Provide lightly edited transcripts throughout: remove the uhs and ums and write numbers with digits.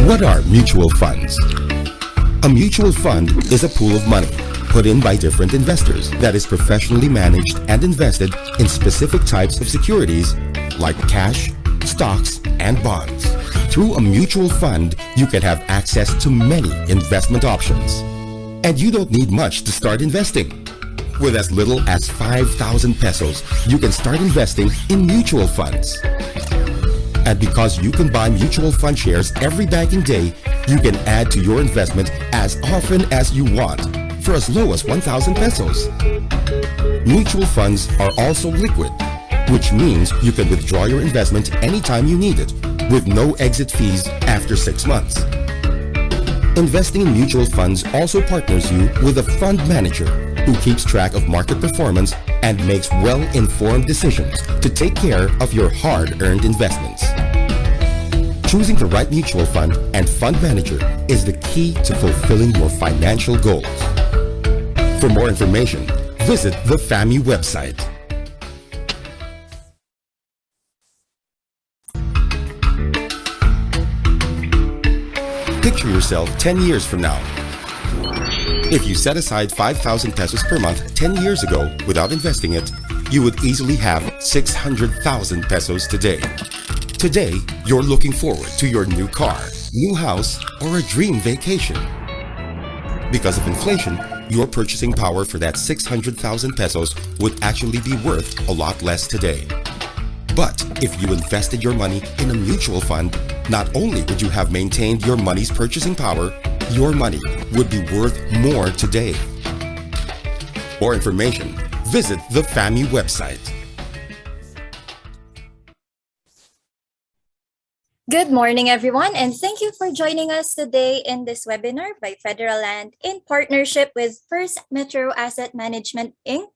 What are mutual funds? A mutual fund is a pool of money put in by different investors that is professionally managed and invested in specific types of securities like cash, stocks, and bonds. Through a mutual fund, you can have access to many investment options. And you don't need much to start investing. With as little as 5,000 pesos, you can start investing in mutual funds. And because you can buy mutual fund shares every banking day, you can add to your investment as often as you want for as low as 1,000 pesos. Mutual funds are also liquid, which means you can withdraw your investment anytime you need it with no exit fees after 6 months. Investing in mutual funds also partners you with a fund manager who keeps track of market performance and makes well-informed decisions to take care of your hard-earned investments. Choosing the right mutual fund and fund manager is the key to fulfilling your financial goals. For more information, visit the FAMU website. Picture yourself 10 years from now. If you set aside 5,000 pesos per month 10 years ago without investing it, you would easily have 600,000 pesos today. Today, you're looking forward to your new car, new house, or a dream vacation. Because of inflation, your purchasing power for that 600,000 pesos would actually be worth a lot less today. But if you invested your money in a mutual fund, not only would you have maintained your money's purchasing power, your money would be worth more today. For information, visit the FAMU website. Good morning, everyone, and thank you for joining us today in this webinar by Federal Land in partnership with First Metro Asset Management, Inc.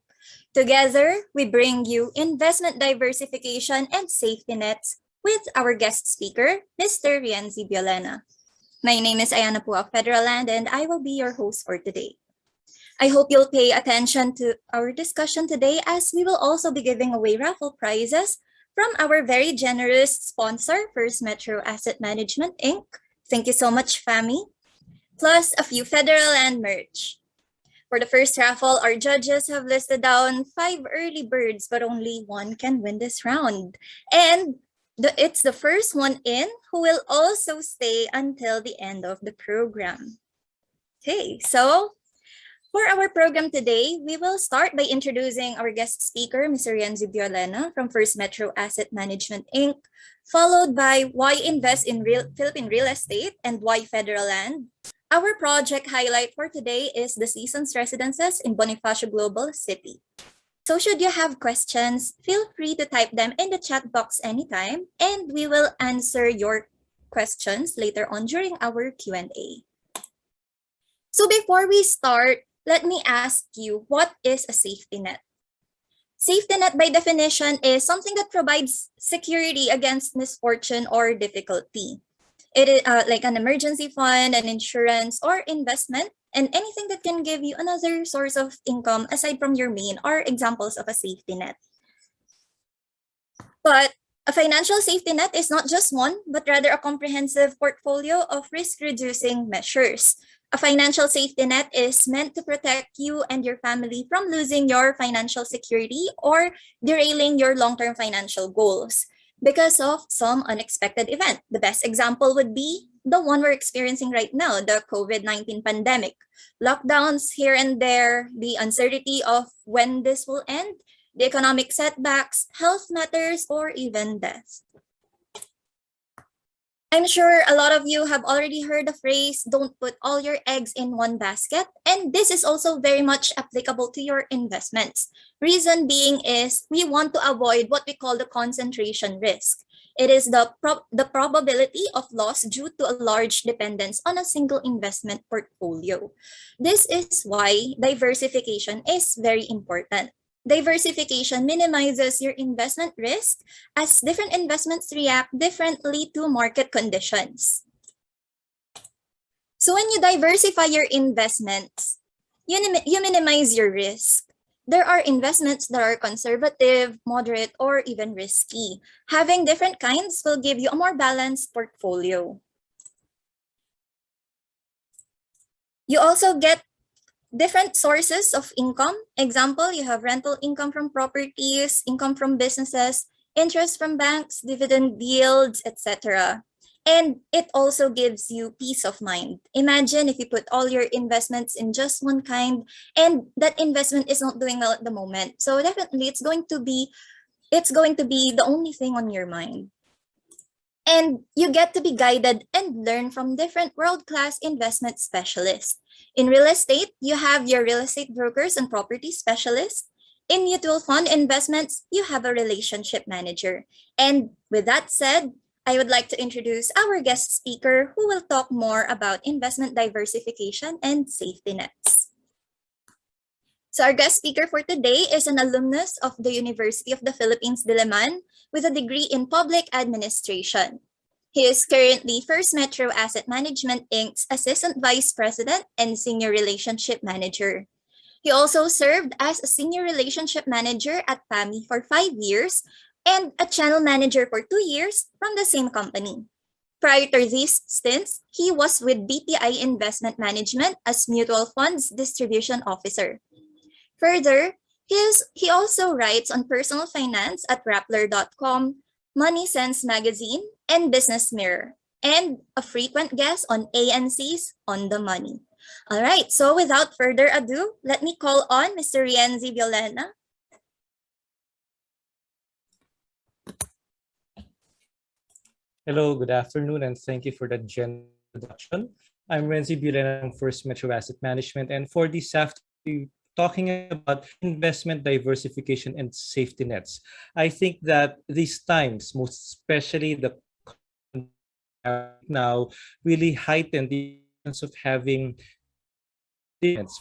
Together, we bring you investment diversification and safety nets with our guest speaker, Mr. Rienzi Violena. My name is Ayana Po of Federal Land, and I will be your host for today. I hope you'll pay attention to our discussion today, as we will also be giving away raffle prizes from our very generous sponsor, First Metro Asset Management, Inc. Thank you so much, Fami. Plus a few Federal Land merch. For the first raffle, our judges have listed down 5 early birds, but only one can win this round. And it's the first one in who will also stay until the end of the program. Okay, so for our program today, we will start by introducing our guest speaker, Mr. Rienzi Violena from First Metro Asset Management, Inc., followed by why invest in Philippine real estate and why Federal Land. Our project highlight for today is the Seasons Residences in Bonifacio Global City. So should you have questions, feel free to type them in the chat box anytime, and we will answer your questions later on during our Q&A. So before we start, let me ask you, what is a safety net? Safety net, by definition, is something that provides security against misfortune or difficulty. It is like an emergency fund, an insurance, or investment, and anything that can give you another source of income aside from your main are examples of a safety net. But a financial safety net is not just one, but rather a comprehensive portfolio of risk-reducing measures. A financial safety net is meant to protect you and your family from losing your financial security or derailing your long-term financial goals because of some unexpected event. The best example would be the one we're experiencing right now, the COVID-19 pandemic. Lockdowns here and there, the uncertainty of when this will end, the economic setbacks, health matters, or even death. I'm sure a lot of you have already heard the phrase, don't put all your eggs in one basket. And this is also very much applicable to your investments. Reason being is we want to avoid what we call the concentration risk. It is the probability of loss due to a large dependence on a single investment portfolio. This is why diversification is very important. Diversification minimizes your investment risk as different investments react differently to market conditions. So when you diversify your investments, you minimize your risk. There are investments that are conservative, moderate, or even risky. Having different kinds will give you a more balanced portfolio. You also get different sources of income. Example, you have rental income from properties, income from businesses, interest from banks, dividend yields, etc. And it also gives you peace of mind. Imagine if you put all your investments in just one kind and that investment is not doing well at the moment. So definitely it's going to be the only thing on your mind. And you get to be guided and learn from different world-class investment specialists. In real estate, you have your real estate brokers and property specialists. In mutual fund investments, you have a relationship manager. And with that said, I would like to introduce our guest speaker who will talk more about investment diversification and safety nets. So our guest speaker for today is an alumnus of the University of the Philippines, Diliman, with a degree in public administration. He is currently First Metro Asset Management Inc.'s Assistant Vice President and Senior Relationship Manager. He also served as a Senior Relationship Manager at PAMI for 5 years and a Channel Manager for 2 years from the same company. Prior to these stints, he was with BPI Investment Management as Mutual Funds Distribution Officer. Further, he also writes on personal finance at Rappler.com, Money Sense Magazine, and Business Mirror, and a frequent guest on ANC's On the Money. All right, so without further ado, let me call on Mr. Rienzi Violena. Hello, good afternoon, and thank you for that general introduction. I'm Renzi Bulena from First Metro Asset Management, and for this afternoon, talking about investment diversification and safety nets. I think that these times, most especially the now, really heighten the importance of having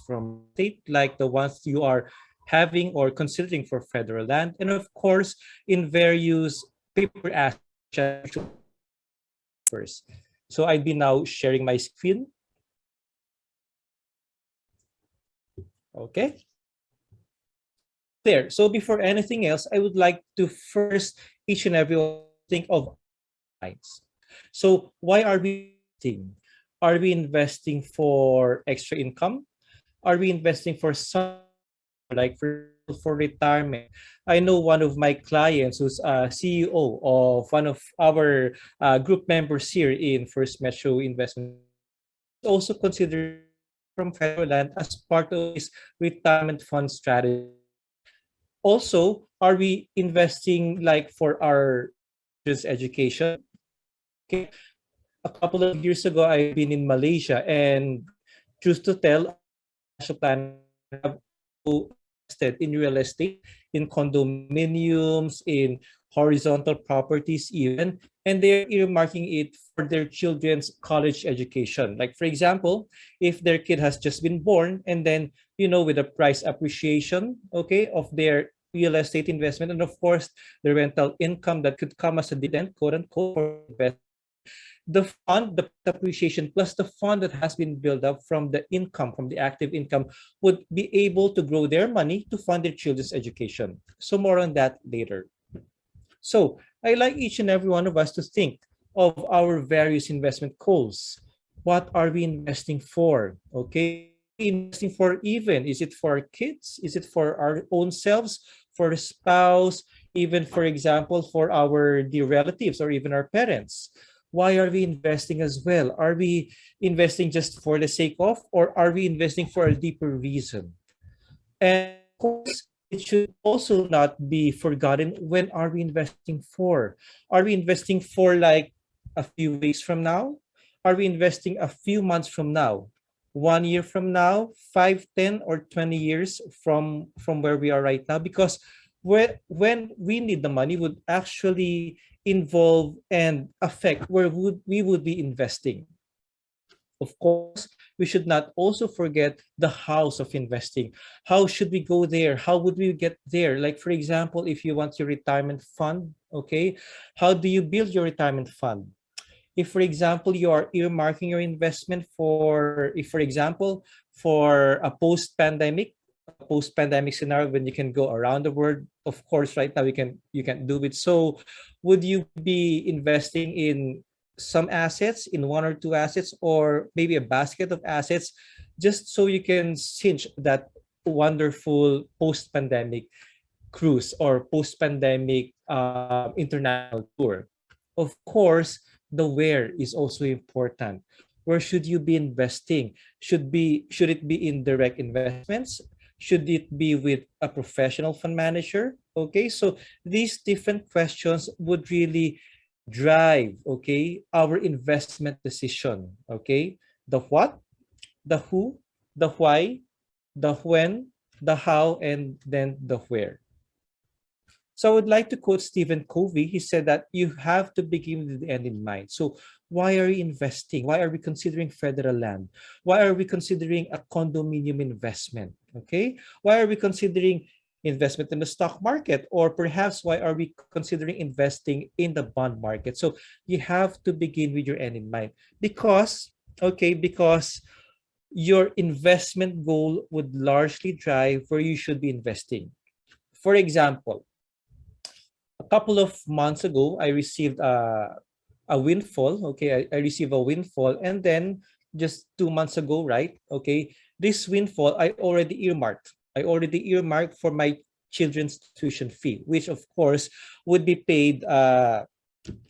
from state like the ones you are having or considering for federal land, and of course in various paper assets. So I'll be now sharing my screen. Okay. There. So before anything else, I would like to first each and every one think of lines. So why are we investing? Are we investing for extra income? Are we investing for some, like for retirement? I know one of my clients who's a CEO of one of our group members here in First Metro Investment also consider from federal land as part of his retirement fund strategy. Also, are we investing like for our education? Okay. A couple of years ago, I've been in Malaysia, and truth to tell, financial plan have invested in real estate, in condominiums, in horizontal properties even, and they're earmarking it for their children's college education. Like for example, if their kid has just been born, and then with the price appreciation, okay, of their real estate investment, and of course the rental income that could come as a dividend, quote unquote, for investment, the fund, the appreciation plus the fund that has been built up from the income, from the active income, would be able to grow their money to fund their children's education. So more on that later. So I like each and every one of us to think of our various investment goals. What are we investing for? Okay, investing for even? Is it for our kids? Is it for our own selves? For a spouse? Even, for example, for our dear relatives or even our parents? Why are we investing as well? Are we investing just for the sake of, or are we investing for a deeper reason? And of course, it should also not be forgotten, when are we investing for? Are we investing for like a few weeks from now? Are we investing a few months from now? 1 year from now? 5, 10, or 20 years from where we are right now? Because when we need the money would actually involve and affect where we would be investing. Of course, we should not also forget the house of investing. How should we go there? How would we get there? Like, for example, if you want your retirement fund, okay, how do you build your retirement fund? If, for example, you are earmarking your investment for, if, for example, for a post-pandemic scenario when you can go around the world, of course, right now you can do it. So would you be investing in some assets, in 1 or 2 assets, or maybe a basket of assets just so you can cinch that wonderful post-pandemic cruise or post-pandemic international tour. Of course, the where is also important. Where should you be investing? Should it be in direct investments? Should it be with a professional fund manager? Okay, so these different questions would really drive, okay, our investment decision. Okay, the what, the who, the why, the when, the how, and then the where. So I would like to quote Stephen Covey. He said that you have to begin with the end in mind. So why are we investing? Why are we considering federal land? Why are we considering a condominium investment? Okay. Why are we considering investment in the stock market? Or perhaps why are we considering investing in the bond market? So you have to begin with your end in mind because, okay, because your investment goal would largely drive where you should be investing. For example, a couple of months ago, I received a windfall. Okay, I received a windfall, and then just 2 months ago, right? Okay, this windfall I already earmarked. I already earmarked for my children's tuition fee, which of course would be paid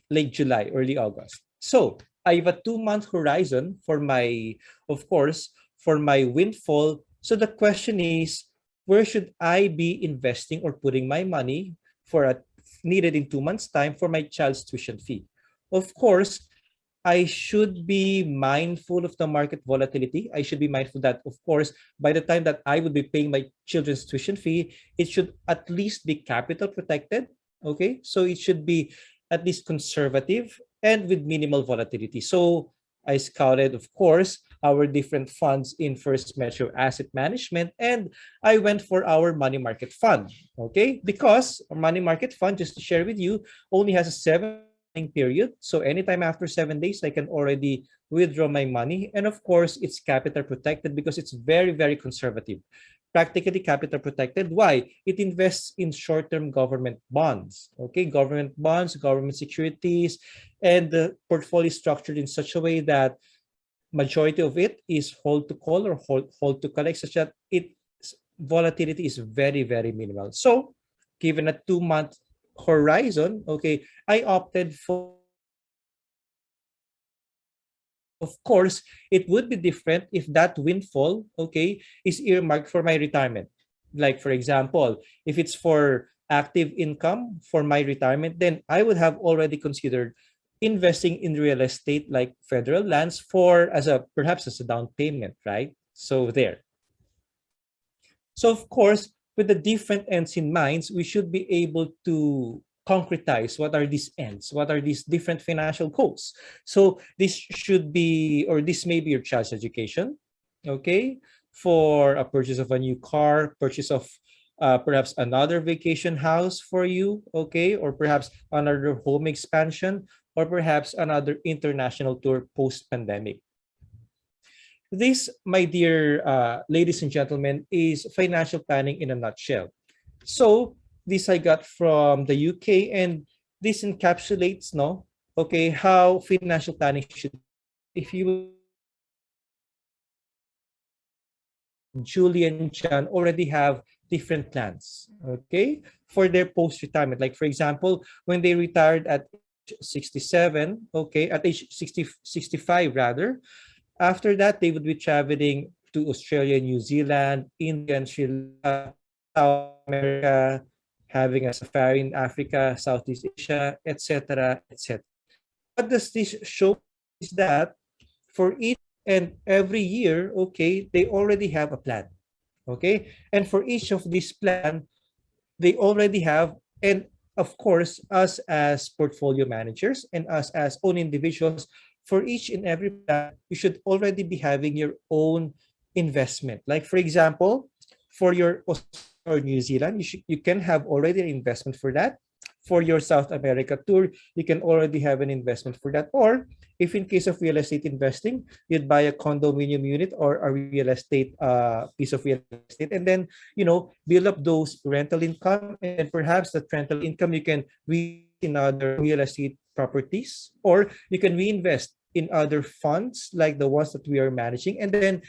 late July, early August. So I have a 2 month horizon for my, of course, for my windfall. So the question is, where should I be investing or putting my money for a needed in 2 months' time for my child's tuition fee? Of course, I should be mindful of the market volatility. I should be mindful that, of course, by the time that I would be paying my children's tuition fee, it should at least be capital protected. Okay, so it should be at least conservative and with minimal volatility. So I scouted, of course, our different funds in First Metro Asset Management, and I went for our money market fund. Okay, because our money market fund, just to share with you, only has a 7 period. So anytime after 7 days, I can already withdraw my money. And of course, it's capital protected because it's very, very conservative. Practically capital protected. Why? It invests in short-term government bonds. Okay, government bonds, government securities, and the portfolio is structured in such a way that majority of it is hold to call or hold to collect, such that its volatility is very, very minimal. So given a 2 month horizon, okay, I opted for. Of course, it would be different if that windfall, okay, is earmarked for my retirement. Like, for example, if it's for active income for my retirement, then I would have already considered investing in real estate like federal lands for as a perhaps as a down payment, right? So there. So of course, with the different ends in mind, we should be able to concretize what are these ends, what are these different financial goals. So this should be, or this may be your child's education, okay, for a purchase of a new car, purchase of perhaps another vacation house for you, okay, or perhaps another home expansion, or perhaps another international tour post-pandemic. This, my dear ladies and gentlemen, is financial planning in a nutshell. So this I got from the UK, and this encapsulates, no, okay, how financial planning should. If you Julie and John already have different plans, okay, for their post-retirement. Like for example, when they retired at age 67, okay, at age 60, 65 rather, after that, they would be traveling to Australia, New Zealand, India, and Sri Lanka, South America, having a safari in Africa, Southeast Asia, etc., etc. What does this show is that for each and every year, okay, they already have a plan, okay? And for each of these plan, they already have, and of course, us as portfolio managers and us as own individuals, for each and every plan, you should already be having your own investment. Like for example, for your Australia or New Zealand, you can have already an investment for that. For your South America tour, you can already have an investment for that. Or if in case of real estate investing, you'd buy a condominium unit or a real estate piece of real estate, and then build up those rental income, and perhaps that rental income you can in other real estate properties, or you can reinvest in other funds like the ones that we are managing, and then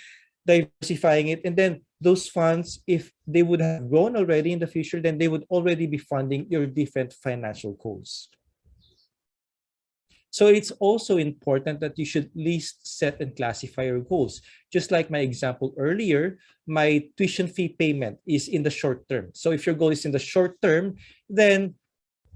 diversifying it, and then those funds, if they would have grown already in the future, then they would already be funding your different financial goals. So it's also important that you should list, set, and classify your goals. Just like my example earlier, my tuition fee payment is in the short term. So if your goal is in the short term, then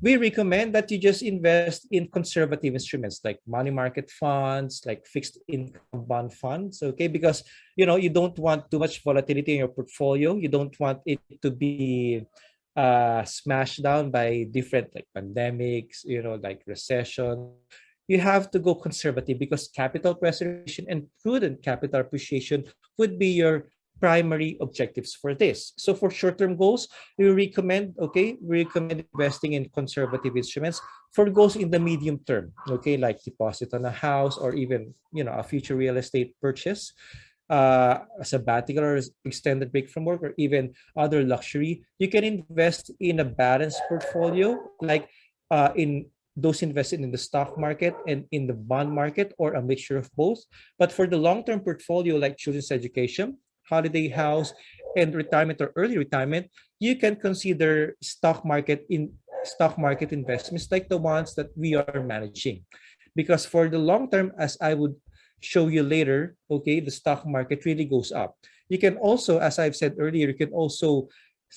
we recommend that you just invest in conservative instruments like money market funds, like fixed income bond funds, okay? Because you don't want too much volatility in your portfolio. You don't want it to be smashed down by different like pandemics, like recession. You have to go conservative because capital preservation and prudent capital appreciation would be your primary objectives for this. So for short-term goals, we recommend investing in conservative instruments. For goals in the medium term, okay, like deposit on a house or even a future real estate purchase, a sabbatical or extended break from work, or even other luxury, you can invest in a balanced portfolio, like in those invested in the stock market and in the bond market, or a mixture of both. But for the long-term portfolio, like children's education, holiday house, and retirement or early retirement, you can consider stock market investments like the ones that we are managing. Because for the long term, as I would show you later, okay, the stock market really goes up. You can also, as I've said earlier, you can also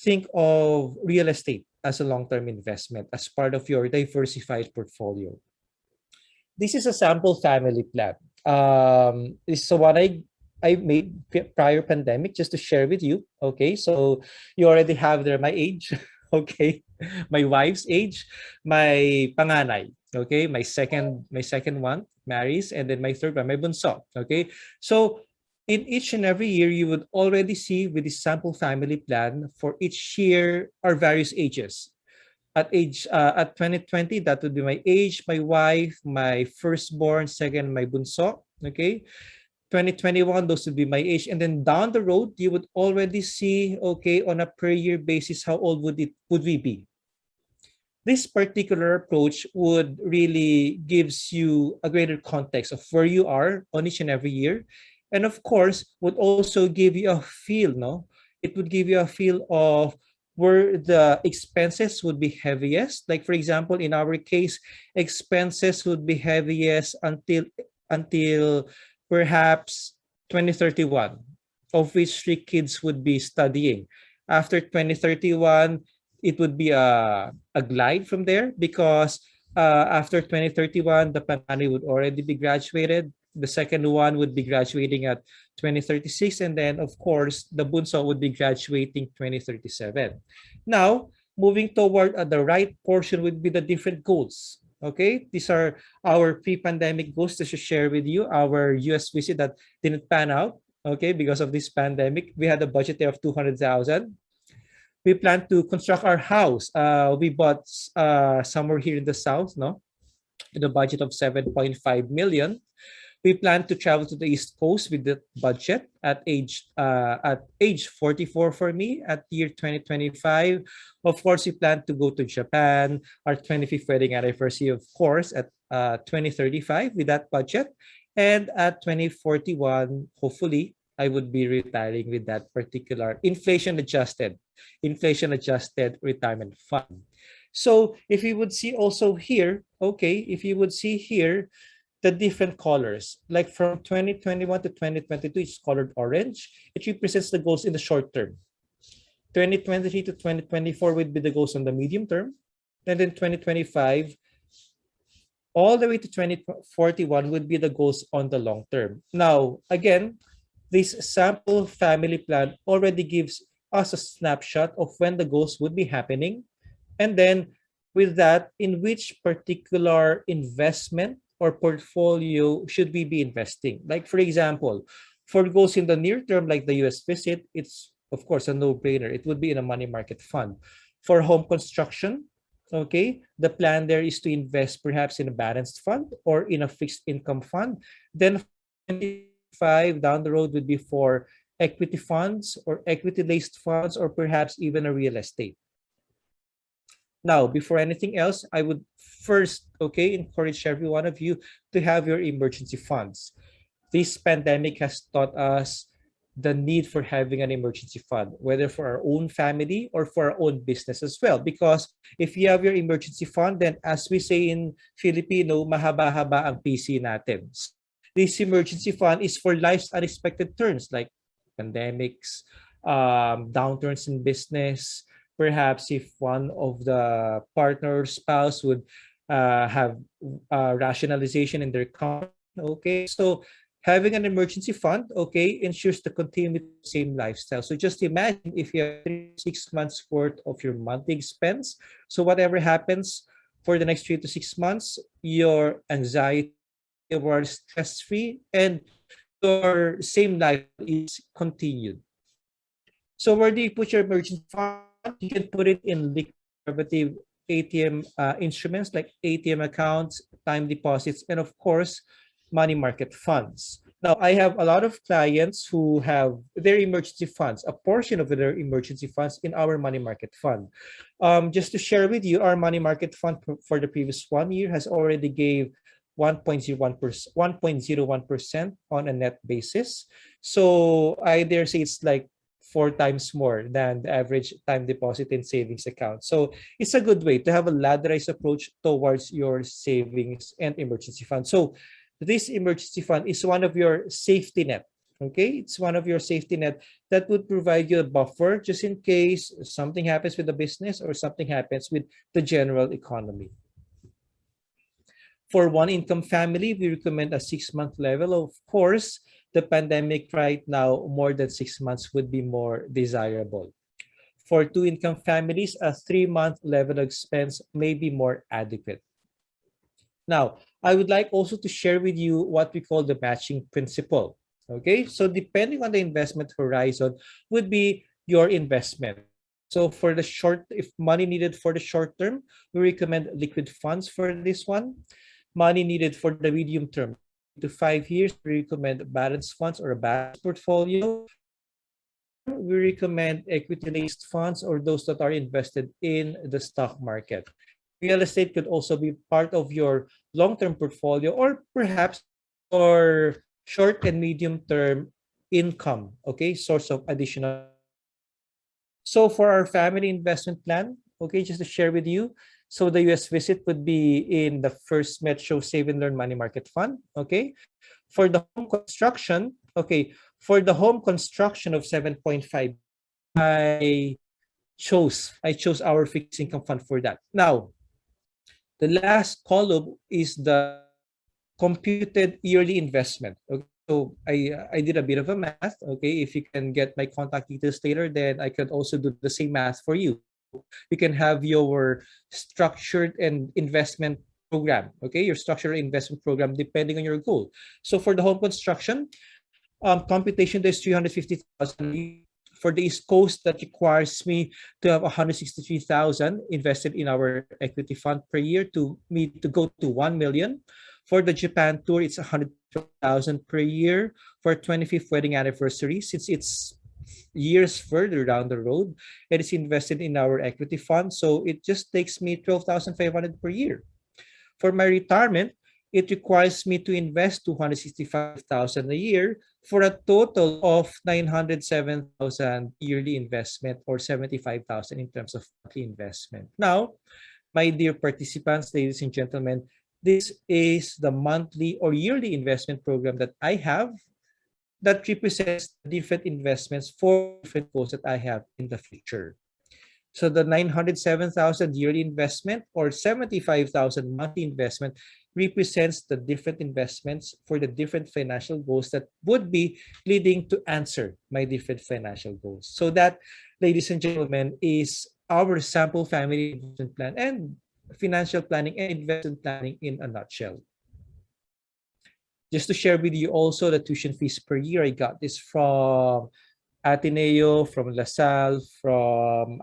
think of real estate as a long-term investment as part of your diversified portfolio. This is a sample family plan. This is what I made prior pandemic, just to share with you. Okay, so you already have there my age, okay, my wife's age, my panganay, okay, my second one marries, and then my third one, my bunso. Okay, so in each and every year, you would already see with the sample family plan for each year our various ages. At 2020, that would be my age, my wife, my firstborn, second my bunso. Okay, 2021, those would be my age. And then down the road, you would already see, okay, on a per year basis, how old would we be? This particular approach would really gives you a greater context of where you are on each and every year. And of course, would also give you a feel, no? It would give you a feel of where the expenses would be heaviest. Like for example, in our case, expenses would be heaviest until perhaps 2031, of which 3 kids would be studying. After 2031, it would be a glide from there, because after 2031, the panganay would already be graduated. The second one would be graduating at 2036. And then, of course, the bunso would be graduating 2037. Now, moving toward the right portion would be the different goals. Okay, these are our pre-pandemic goals to share with you. Our US visit that didn't pan out, okay, because of this pandemic. We had a budget there of 200,000. We plan to construct our house. We bought somewhere here in the south, no, with a budget of 7.5 million. We plan to travel to the East Coast with the budget at age 44 for me at year 2025. Of course, we plan to go to Japan, our 25th wedding anniversary, of course, at 2035 with that budget. And at 2041, hopefully, I would be retiring with that particular inflation-adjusted retirement fund. So if you would see also here, okay, if you would see here, the different colors, like from 2021 to 2022, it's colored orange. It represents the goals in the short term. 2023 to 2024 would be the goals on the medium term. And then 2025, all the way to 2041 would be the goals on the long term. Now, again, this sample family plan already gives us a snapshot of when the goals would be happening. And then with that, in which particular investment or portfolio should we be investing? Like, for example, for goals in the near term, like the US visit, it's of course a no-brainer. It would be in a money market fund. For home construction, okay, the plan there is to invest perhaps in a balanced fund or in a fixed income fund. Then 25 down the road would be for equity funds or equity-based funds, or perhaps even a real estate. Now, before anything else, I would first, okay, encourage every one of you to have your emergency funds. This pandemic has taught us the need for having an emergency fund, whether for our own family or for our own business as well. Because if you have your emergency fund, then as we say in Filipino, mahaba-haba ang PC natin. This emergency fund is for life's unexpected turns like pandemics, downturns in business, perhaps if one of the partner or spouse would have rationalization in their company. Okay, so having an emergency fund, okay, ensures the continuity of the same lifestyle. So just imagine if you have 6 months worth of your monthly expense. So whatever happens for the next 3 to 6 months, your anxiety, you are stress-free, and your same life is continued. So where do you put your emergency fund? You can put it in liquid derivative ATM instruments like ATM accounts, time deposits, and of course, money market funds. Now, I have a lot of clients who have their emergency funds, a portion of their emergency funds in our money market fund. Just to share with you, our money market fund for the previous 1 year has already gave 1.01% on a net basis. So I dare say it's like 4 times more than the average time deposit in savings account. So it's a good way to have a ladderized approach towards your savings and emergency fund. So this emergency fund is one of your safety net. Okay, it's one of your safety net that would provide you a buffer just in case something happens with the business or something happens with the general economy. For one income family, we recommend a 6-month level. Of course, the pandemic right now, more than 6 months would be more desirable. For 2 income families, a 3-month level of expense may be more adequate. Now, I would like also to share with you what we call the matching principle. Okay, so depending on the investment horizon would be your investment. So for the short, if money needed for the short term, we recommend liquid funds for this one. Money needed for the medium term, to 5 years, we recommend balanced funds or a balanced portfolio. We recommend equity-based funds or those that are invested in the stock market. Real estate could also be part of your long-term portfolio or perhaps your short and medium-term income, okay, source of additional. So for our family investment plan, okay, just to share with you, so the US visit would be in the First Metro Save and Learn Money Market Fund, okay? For the home construction, okay, for the home construction of 7.5, I chose our fixed income fund for that. Now, the last column is the computed yearly investment. Okay? So I did a bit of a math. Okay, if you can get my contact details later, then I could also do the same math for you. You can have your structured and investment program. Okay, your structured investment program depending on your goal. So for the home construction, computation there's 350,000. For the East Coast, that requires me to have 163,000 invested in our equity fund per year to go to 1 million. For the Japan tour, it's 100,000 per year. For 25th wedding anniversary, since it's years further down the road, it is invested in our equity fund, so it just takes me 12,500 per year. For my retirement, it requires me to invest 265,000 a year for a total of 907,000 yearly investment or 75,000 in terms of monthly investment. Now, my dear participants, ladies and gentlemen, this is the monthly or yearly investment program that I have that represents different investments for different goals that I have in the future. So the 907,000 yearly investment or 75,000 monthly investment represents the different investments for the different financial goals that would be leading to answer my different financial goals. So that, ladies and gentlemen, is our sample family investment plan and financial planning and investment planning in a nutshell. Just to share with you also the tuition fees per year, I got this from Ateneo, from LaSalle, from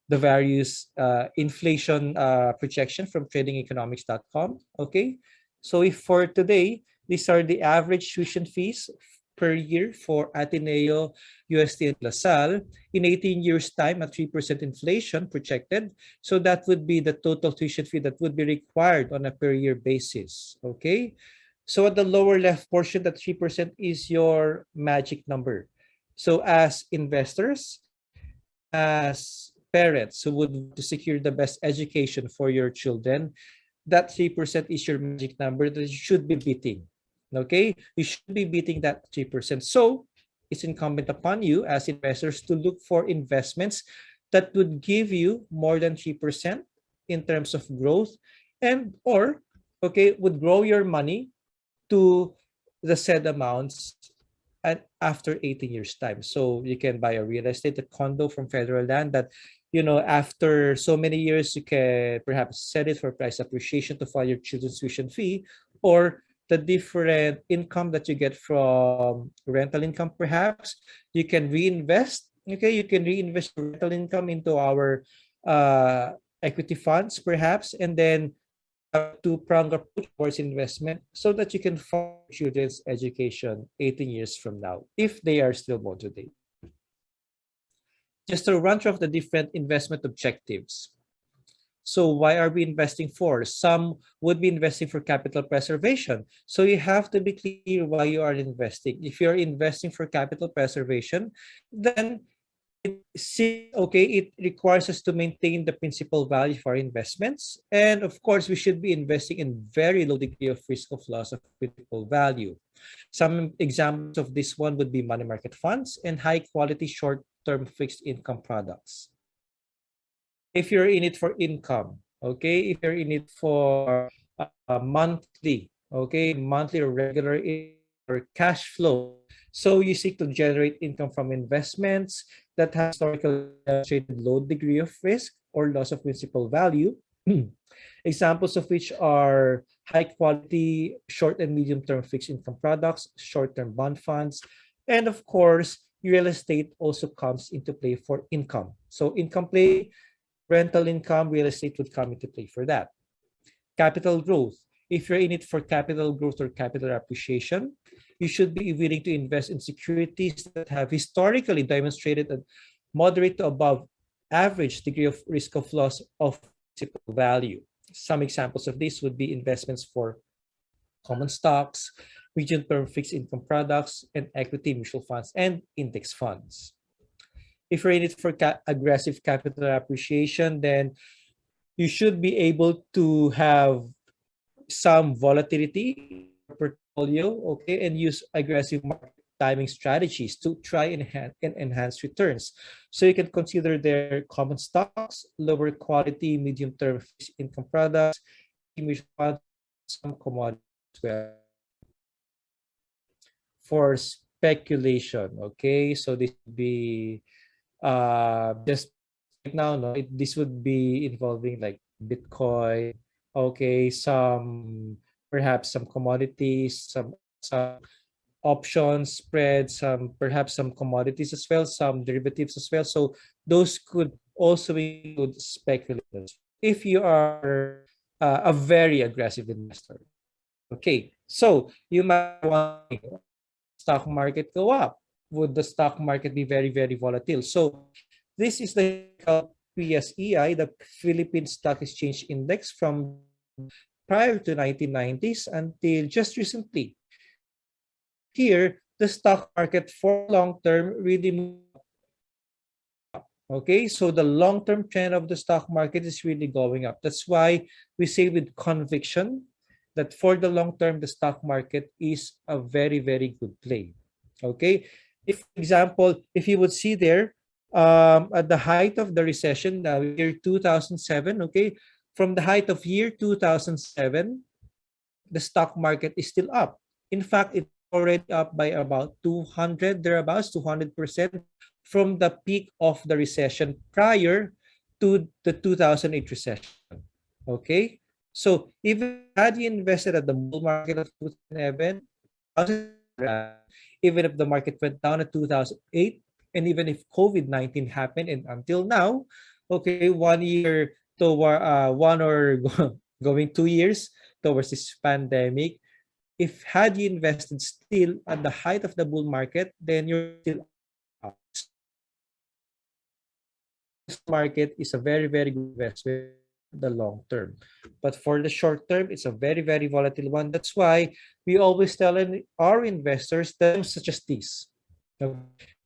the various inflation projection from tradingeconomics.com. Okay, so if for today, these are the average tuition fees per year for Ateneo, UST, and LaSalle. In 18 years' time, at 3% inflation projected. So that would be the total tuition fee that would be required on a per year basis. Okay. So at the lower left portion, that 3% is your magic number. So as investors, as parents who would want to secure the best education for your children, that 3% is your magic number that you should be beating. Okay? You should be beating that 3%. So it's incumbent upon you as investors to look for investments that would give you more than 3% in terms of growth, and or okay, would grow your money to the said amounts at after 18 years time. So you can buy a real estate, a condo from federal land that, after so many years, you can perhaps sell it for price appreciation to fund your children's tuition fee, or the different income that you get from rental income, perhaps you can reinvest. Okay, you can reinvest your rental income into our equity funds, perhaps, and then have a two-pronged approach towards investment so that you can fund children's education 18 years from now, if they are still born today. Just to run through of the different investment objectives. So why are we investing for? Some would be investing for capital preservation. So you have to be clear why you are investing. If you're investing for capital preservation, then it requires us to maintain the principal value for our investments. And of course, we should be investing in very low degree of risk of loss of principal value. Some examples of this one would be money market funds and high quality short-term fixed income products. If you're in it for income, okay, if you're in it for monthly or regular or cash flow, so you seek to generate income from investments that have historically demonstrated low degree of risk or loss of principal value. Examples of which are high quality short and medium term fixed income products, short term bond funds, and of course, real estate also comes into play for income. So income play, rental income, real estate would come into play for that. Capital growth. If you're in it for capital growth or capital appreciation, you should be willing to invest in securities that have historically demonstrated a moderate to above average degree of risk of loss of principal value. Some examples of this would be investments for common stocks, medium-term fixed income products, and equity mutual funds and index funds. If you're in it for aggressive capital appreciation, then you should be able to have some volatility in your portfolio, okay, and use aggressive market timing strategies to try and enhance returns. So you can consider their common stocks, lower quality, medium-term fixed income products, mutual funds, some commodities as well. For speculation, okay, so this would be just right now, no, this would be involving like Bitcoin, okay, perhaps some commodities, some options, spreads, perhaps some commodities as well, some derivatives as well. So those could also include speculators if you are a very aggressive investor. Okay, so you might want stock market go up? Would the stock market be very, very volatile? So this is the PSEI, the Philippine Stock Exchange Index from prior to 1990s until just recently. Here, the stock market for long term really moved up. Okay, so the long-term trend of the stock market is really going up. That's why we say with conviction that for the long term, the stock market is a very, very good play. Okay, if, for example, if you would see there, at the height of the recession, year 2007, okay, from the height of year 2007, the stock market is still up. In fact, it's already up by about 200, thereabouts, 200% from the peak of the recession prior to the 2008 recession. Okay, so even had you invested at the bull market of 2011, even if the market went down at 2008, and even if COVID-19 happened, and until now, okay, 1 year toward one or going 2 years towards this pandemic, if had you invested still at the height of the bull market, then you're still out. This market is a very, very good investment in the long term. But for the short term, it's a very, very volatile one. That's why we always tell our investors terms such as this.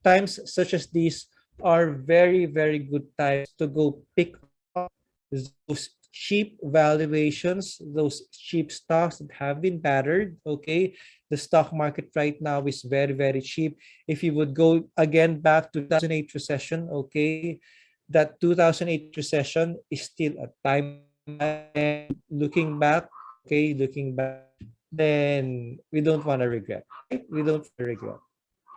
times such as these are very, very good times to go pick up those cheap valuations, those cheap stocks that have been battered. Okay, the stock market right now is very, very cheap. If you would go again back to 2008 recession, okay, that 2008 recession is still a time to buy. And looking back, okay, looking back, then we don't want to regret. Right? We don't want to regret.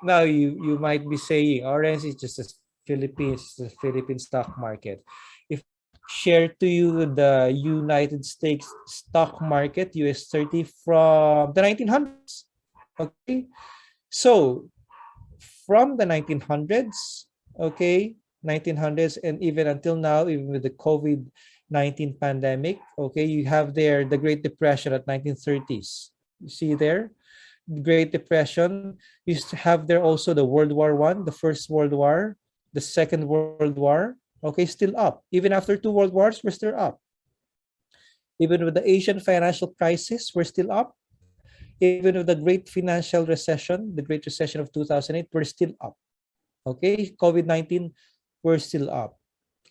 Now you might be saying orange is just a Philippines, the Philippine stock market. If share to you the United States stock market, US 30 from the 1900s. Okay, so from the 1900s, okay, 1900s, and even until now, even with the COVID-19 pandemic, okay, you have there the Great Depression at 1930s. You see there, Great Depression. You have there also the World War One, the First World War, the Second World War. Okay, still up. Even after two World Wars, we're still up. Even with the Asian financial crisis, we're still up. Even with the Great Financial Recession, the Great Recession of 2008, we're still up. Okay, COVID-19, we're still up.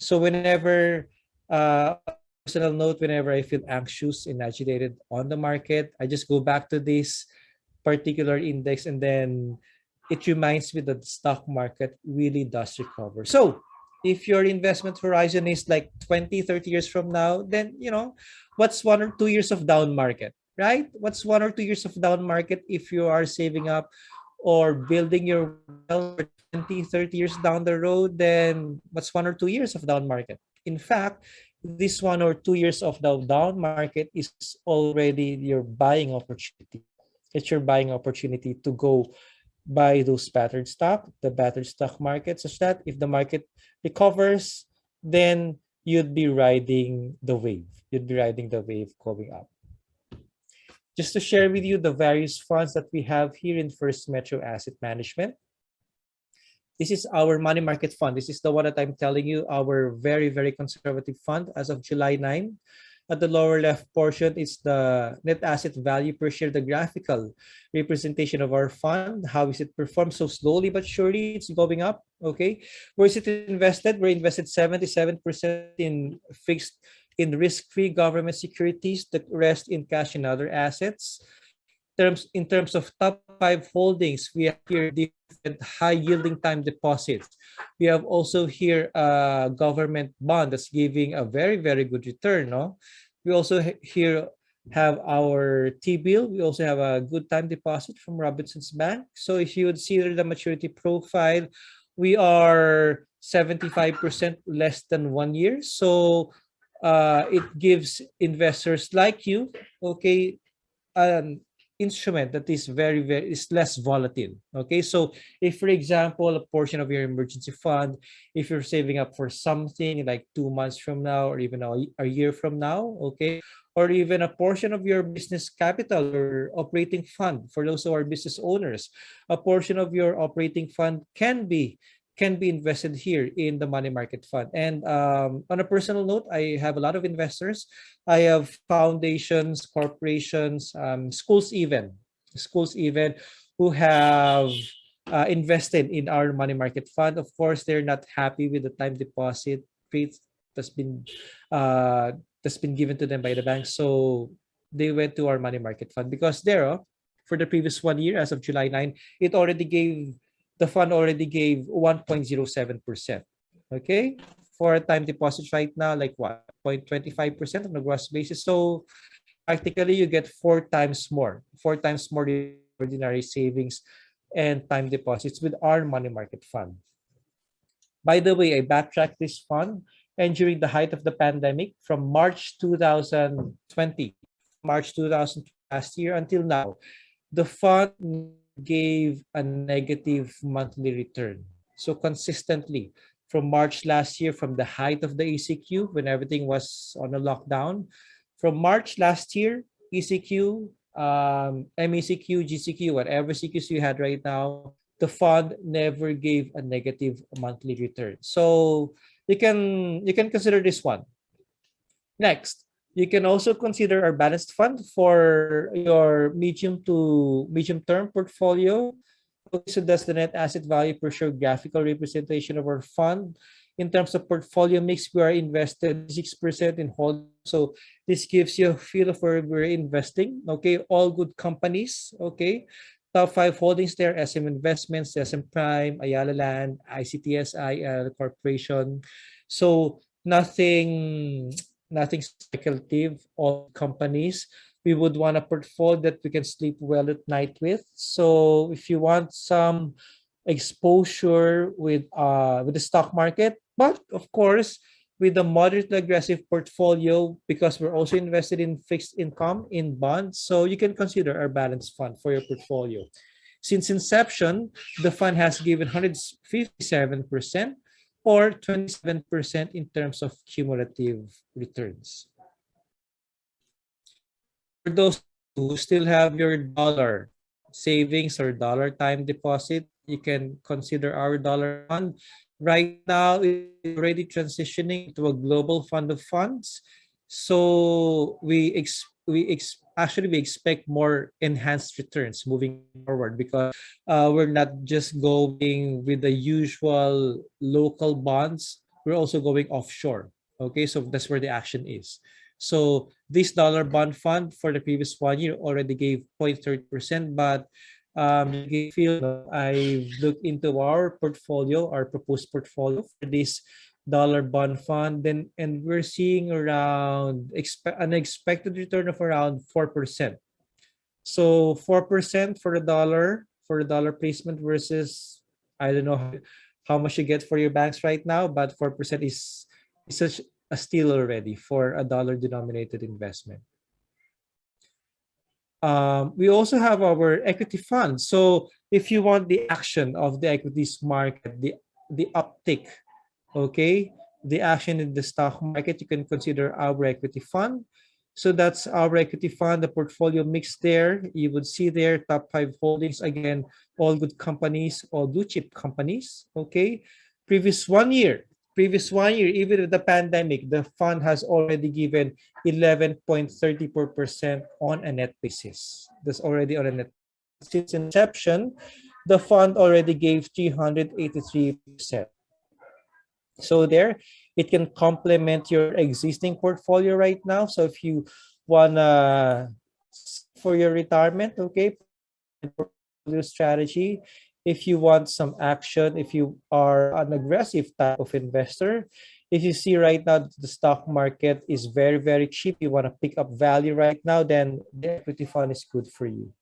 So whenever, on a personal note, whenever I feel anxious and agitated on the market, I just go back to this particular index, and then it reminds me that the stock market really does recover. So if your investment horizon is like 20, 30 years from now, then what's 1 or 2 years of down market, right? What's 1 or 2 years of down market if you are saving up or building your wealth for 20, 30 years down the road? Then what's 1 or 2 years of down market? In fact, this 1 or 2 years of the down market is already your buying opportunity. It's your buying opportunity to go buy those battered stock, the battered stock market, such that if the market recovers, then you'd be riding the wave. You'd be riding the wave going up. Just to share with you the various funds that we have here in First Metro Asset Management. This is our money market fund. This is the one that I'm telling you, our very, very conservative fund as of July 9. At the lower left portion is the net asset value per share, the graphical representation of our fund. How is it performed? So slowly but surely it's going up. Okay. Where is it invested? We're invested 77% in fixed, in risk-free government securities, the rest in cash and other assets. In terms of top 5 holdings, we have here different high-yielding time deposits. We have also here a government bond that's giving a very, very good return. No, we also here have our T-bill. We also have a good time deposit from Robinsons Bank. So if you would see the maturity profile, we are 75% less than 1 year. So it gives investors like you, okay, an instrument that is very, very is less volatile. Okay, so if for example a portion of your emergency fund, if you're saving up for something like 2 months from now or even a year from now, okay, or even a portion of your business capital or operating fund, for those who are business owners, a portion of your operating fund can be invested here in the money market fund. And on a personal note, I have a lot of investors. I have foundations, corporations, schools even who have invested in our money market fund. Of course, they're not happy with the time deposit rate that's been given to them by the bank. So they went to our money market fund because there, for the previous 1 year, as of July 9, the fund already gave 1.07%. Okay, for a time deposit right now, like what, 0.25% on a gross basis. So practically you get 4 times more the ordinary savings and time deposits with our money market fund. By the way, I backtracked this fund, and during the height of the pandemic, from March 2020, last year until now, the fund gave a negative monthly return. So consistently from March last year, from the height of the ECQ, when everything was on a lockdown, from March last year, ECQ, MECQ, GCQ, whatever CQs you had right now, the fund never gave a negative monthly return. So you can consider this one. Next, you can also consider our balanced fund for your medium term portfolio. Okay, so that's the net asset value per share graphical representation of our fund. In terms of portfolio mix, we are invested 6% in holdings. So this gives you a feel of where we're investing. Okay, all good companies. Okay, top 5 holdings there: SM Investments, SM Prime, Ayala Land, ICTSI Corporation. So nothing speculative. All companies we would want a portfolio that we can sleep well at night with. So if you want some exposure with the stock market, but of course with a moderately aggressive portfolio, because we're also invested in fixed income in bonds, so you can consider our balanced fund for your portfolio. Since inception, the fund has given 157% or 27% in terms of cumulative returns. For those who still have your dollar savings or dollar time deposit, you can consider our dollar fund. Right now, it's already transitioning to a global fund of funds. So actually we expect more enhanced returns moving forward, because we're not just going with the usual local bonds. We're also going offshore. Okay, so that's where the action is. So this dollar bond fund for the previous 1 year already gave 0.30%, but I looked into our portfolio, our proposed portfolio for this dollar bond fund, then and we're seeing around an expected return of around 4%. So 4% for the dollar placement versus, I don't know how much you get for your banks right now, but 4% is such a steal already for a dollar denominated investment. We also have our equity fund. So if you want the action of the equities market, the uptick, okay, the action in the stock market, you can consider our equity fund. So that's our equity fund, the portfolio mix there. You would see there top 5 holdings, again, all good companies, all blue chip companies. Okay, previous 1 year, even with the pandemic, the fund has already given 11.34% on a net basis. That's already on a net. Since inception, the fund already gave 383%. So there, it can complement your existing portfolio right now. So if you wanna for your retirement, okay, portfolio strategy. If you want some action, if you are an aggressive type of investor, if you see right now that the stock market is very, very cheap, you want to pick up value right now, then the equity fund is good for you.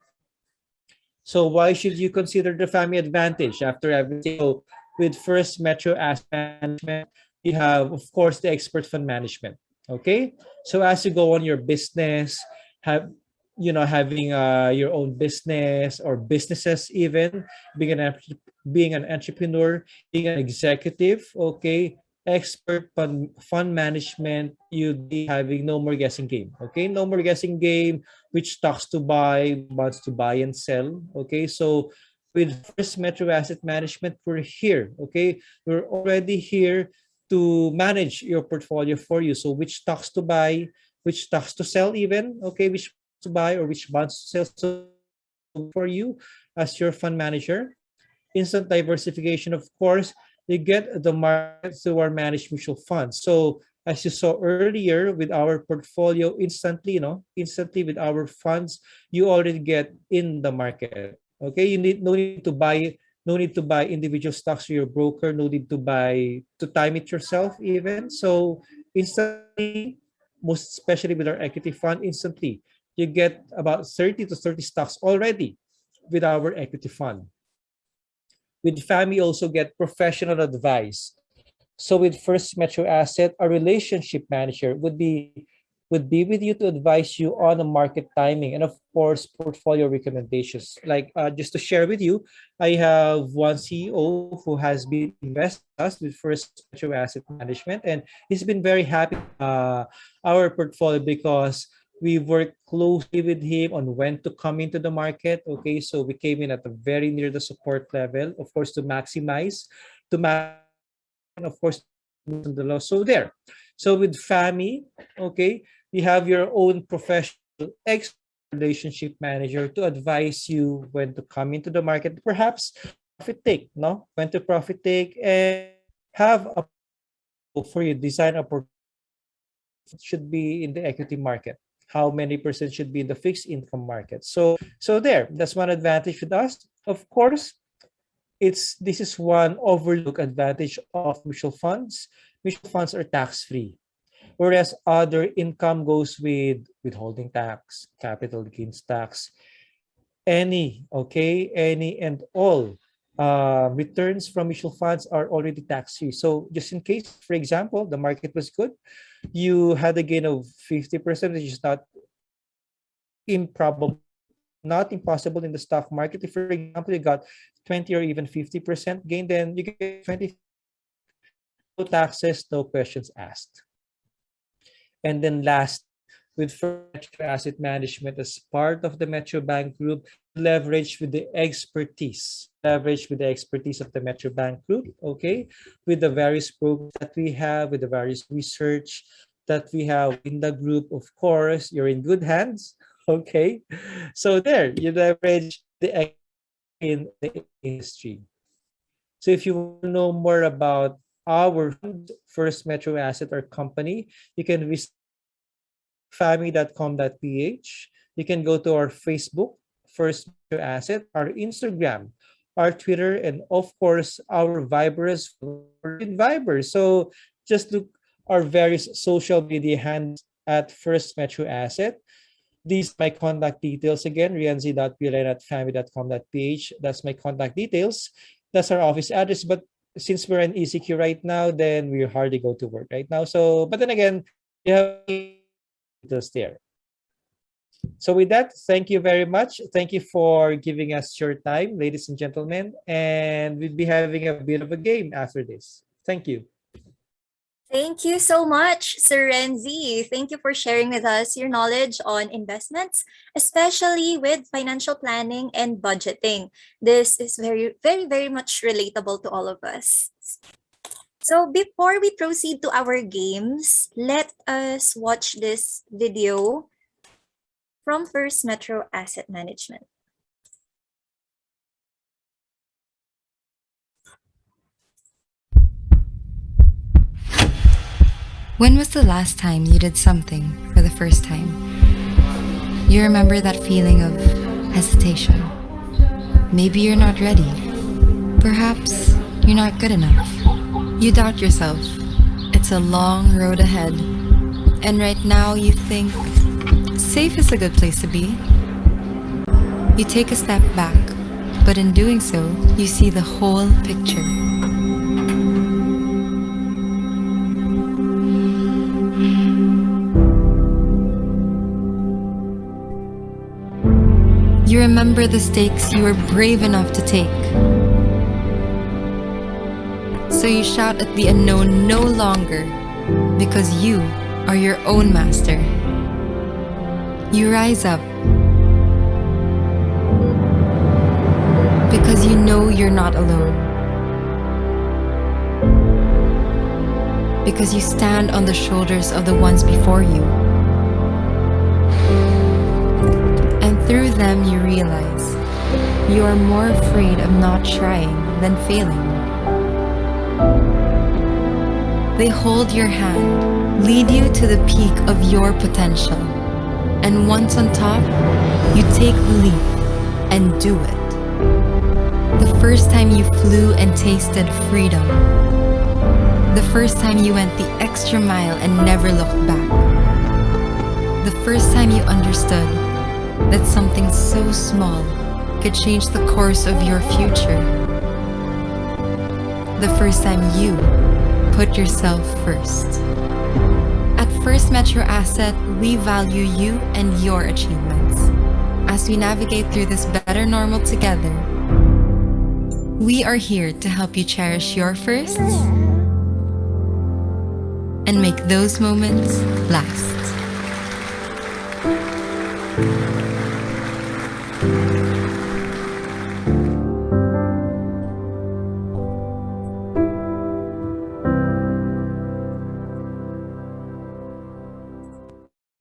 So why should you consider the family advantage after everything? So with First Metro Asset Management, you have, of course, the expert fund management. Okay, so as you go on your business, having your own business or businesses, even being an entrepreneur, being an executive, okay, expert fund management, you'd be having no more guessing game. Okay, no more guessing game, which stocks to buy, bonds to buy and sell. Okay, so with First Metro Asset Management, we're here. Okay, we're already here to manage your portfolio for you. So which stocks to buy, which stocks to sell, even, okay, which to buy or which bonds to sell for you as your fund manager. Instant diversification, of course, you get the market through our managed mutual funds. So as you saw earlier with our portfolio, instantly with our funds, you already get in the market. Okay, you no need to buy individual stocks to your broker, no need to time it yourself even. So instantly, most especially with our equity fund, instantly you get about 30 to 30 stocks already with our equity fund. With family, also get professional advice. So with First Metro Asset, a relationship manager would be with you to advise you on the market timing and of course portfolio recommendations. Like just to share with you, I have one CEO who has been invested with First Metro Asset Management, and he's been very happy our portfolio because we worked closely with him on when to come into the market. Okay, so we came in at a very near the support level, of course, to maximize, and of course, the loss. So there. So with FAMI, okay, you have your own professional expert relationship manager to advise you when to come into the market, perhaps profit take, no? When to profit take and have a for you design a should be in the equity market, how many percent should be in the fixed income market. So there, that's one advantage with us. Of course, it's this is one overlooked advantage of mutual funds. Mutual funds are tax free, whereas other income goes with withholding tax, capital gains tax, any and all returns from mutual funds are already tax free. So just in case, for example, the market was good, you had a gain of 50%, which is not improbable, not impossible in the stock market. If, for example, you got 20 or even 50% gain, then you get 20, no taxes, no questions asked. And then last, with Metro Asset Management as part of the Metro Bank Group, leverage with the expertise of the Metro Bank Group, okay, with the various programs that we have, with the various research that we have in the group. Of course, you're in good hands, okay. So there, you leverage the in the industry. So if you want to know more about our First Metro Asset or company, you can visit family.com.ph. You can go to our Facebook, First Metro Asset, our Instagram, our Twitter, and of course our Vibers in Viber. So just look our various social media hands at First Metro Asset. These are my contact details again, rianzi.pilen@family.com.ph. That's my contact details. That's our office address. But since we're in ECQ right now, then we hardly go to work right now. So, but then again, you have details there. So with that, thank you very much. Thank you for giving us your time, ladies and gentlemen. And we'll be having a bit of a game after this. Thank you. Thank you so much, Sir Renzi. Thank you for sharing with us your knowledge on investments, especially with financial planning and budgeting. This is very, very, very much relatable to all of us. So before we proceed to our games, let us watch this video from First Metro Asset Management. When was the last time you did something for the first time? You remember that feeling of hesitation. Maybe you're not ready. Perhaps you're not good enough. You doubt yourself. It's a long road ahead. And right now you think, safe is a good place to be. You take a step back, but in doing so, you see the whole picture. You remember the stakes you were brave enough to take. So you shout at the unknown no longer, because you are your own master. You rise up, because you know you're not alone. Because you stand on the shoulders of the ones before you. Through them, you realize you are more afraid of not trying than failing. They hold your hand, lead you to the peak of your potential. And once on top, you take the leap and do it. The first time you flew and tasted freedom. The first time you went the extra mile and never looked back. The first time you understood that something so small could change the course of your future. The first time you put yourself first. At First Metro Asset, we value you and your achievements. As we navigate through this better normal together, we are here to help you cherish your firsts and make those moments last.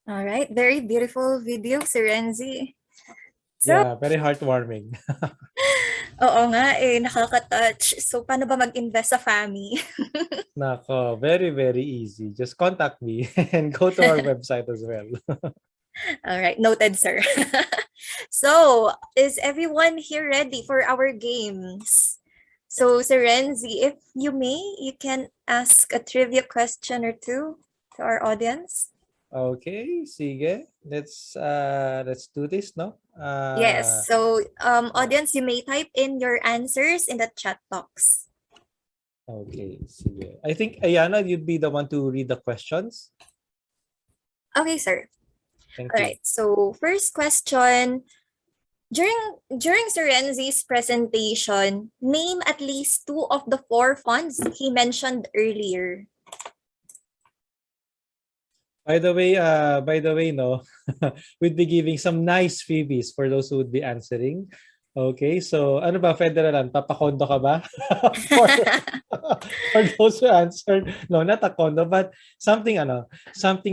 All right, very very beautiful video, Sir Renzi. So, Yeah, very heartwarming. oo nga eh, nakaka-touch. So, paano ba mag-invest sa FAMI? Nako, very, very easy. Just contact me and go to our website as well. All right, noted, sir. So, is everyone here ready for our games? So, Sir Renzi, if you may, you can ask a trivia question or two to our audience. Okay, sige. Let's do this, no? Yes. So, audience, you may type in your answers in the chat box. Okay, sige. I think Ayana, you'd be the one to read the questions. Okay, sir. Thank All you. right. So, first question. During Sir Renzi's presentation, name at least 2 of the 4 funds he mentioned earlier. By the way, no, we'd be giving some nice freebies for those who would be answering. Okay, so ano ba, Federalan, papakondo ka ba? for, for those who answered, no, not a condo, but something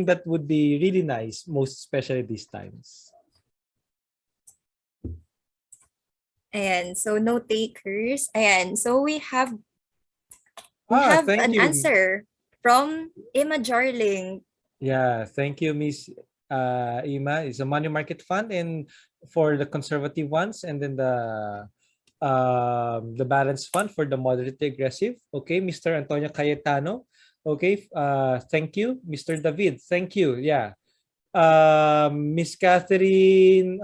that would be really nice, most especially these times. Ayan, so no takers. Ayan, so we have Thank an you. answer from Emma Jarling. Yeah, thank you, Miss Ima. It's a money market fund, and for the conservative ones, and then the balance fund for the moderately aggressive. Okay, Mr. Antonio Cayetano. Okay, thank you, Mr. David. Thank you. Yeah, Miss Catherine.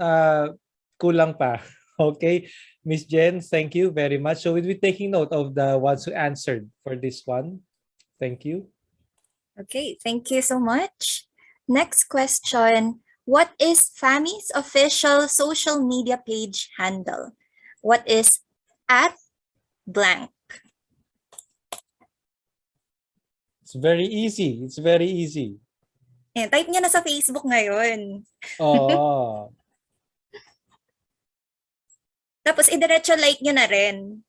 Kulang pa. Okay, Miss Jen. Thank you very much. So we'll be taking note of the ones who answered for this one. Thank you. Okay, thank you so much. Next question. What is FAMI's official social media page handle? What is at blank? It's very easy. It's very easy. Eh, type niya na sa Facebook ngayon. Oh. Tapos idiretso like niyo na rin.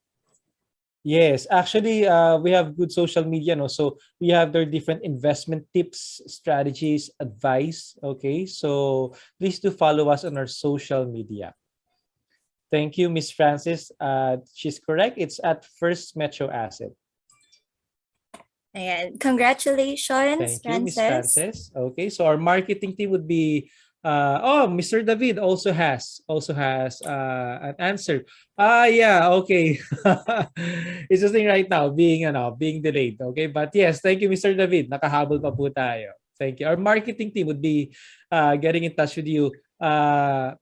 Yes, actually, we have good social media, no? So we have their different investment tips, strategies, advice. Okay, so please do follow us on our social media. Thank you, Miss Francis. She's correct. It's at First Metro Asset. Ayan. Congratulations, Thank you, Miss Frances. Francis. Okay, so our marketing team would be Mr. David also has an answer. Yeah, okay. It's just thing right now being delayed. Okay, but yes, thank you, Mr. David. Nakahabol pa po tayo. Thank you. Our marketing team would be getting in touch with you. I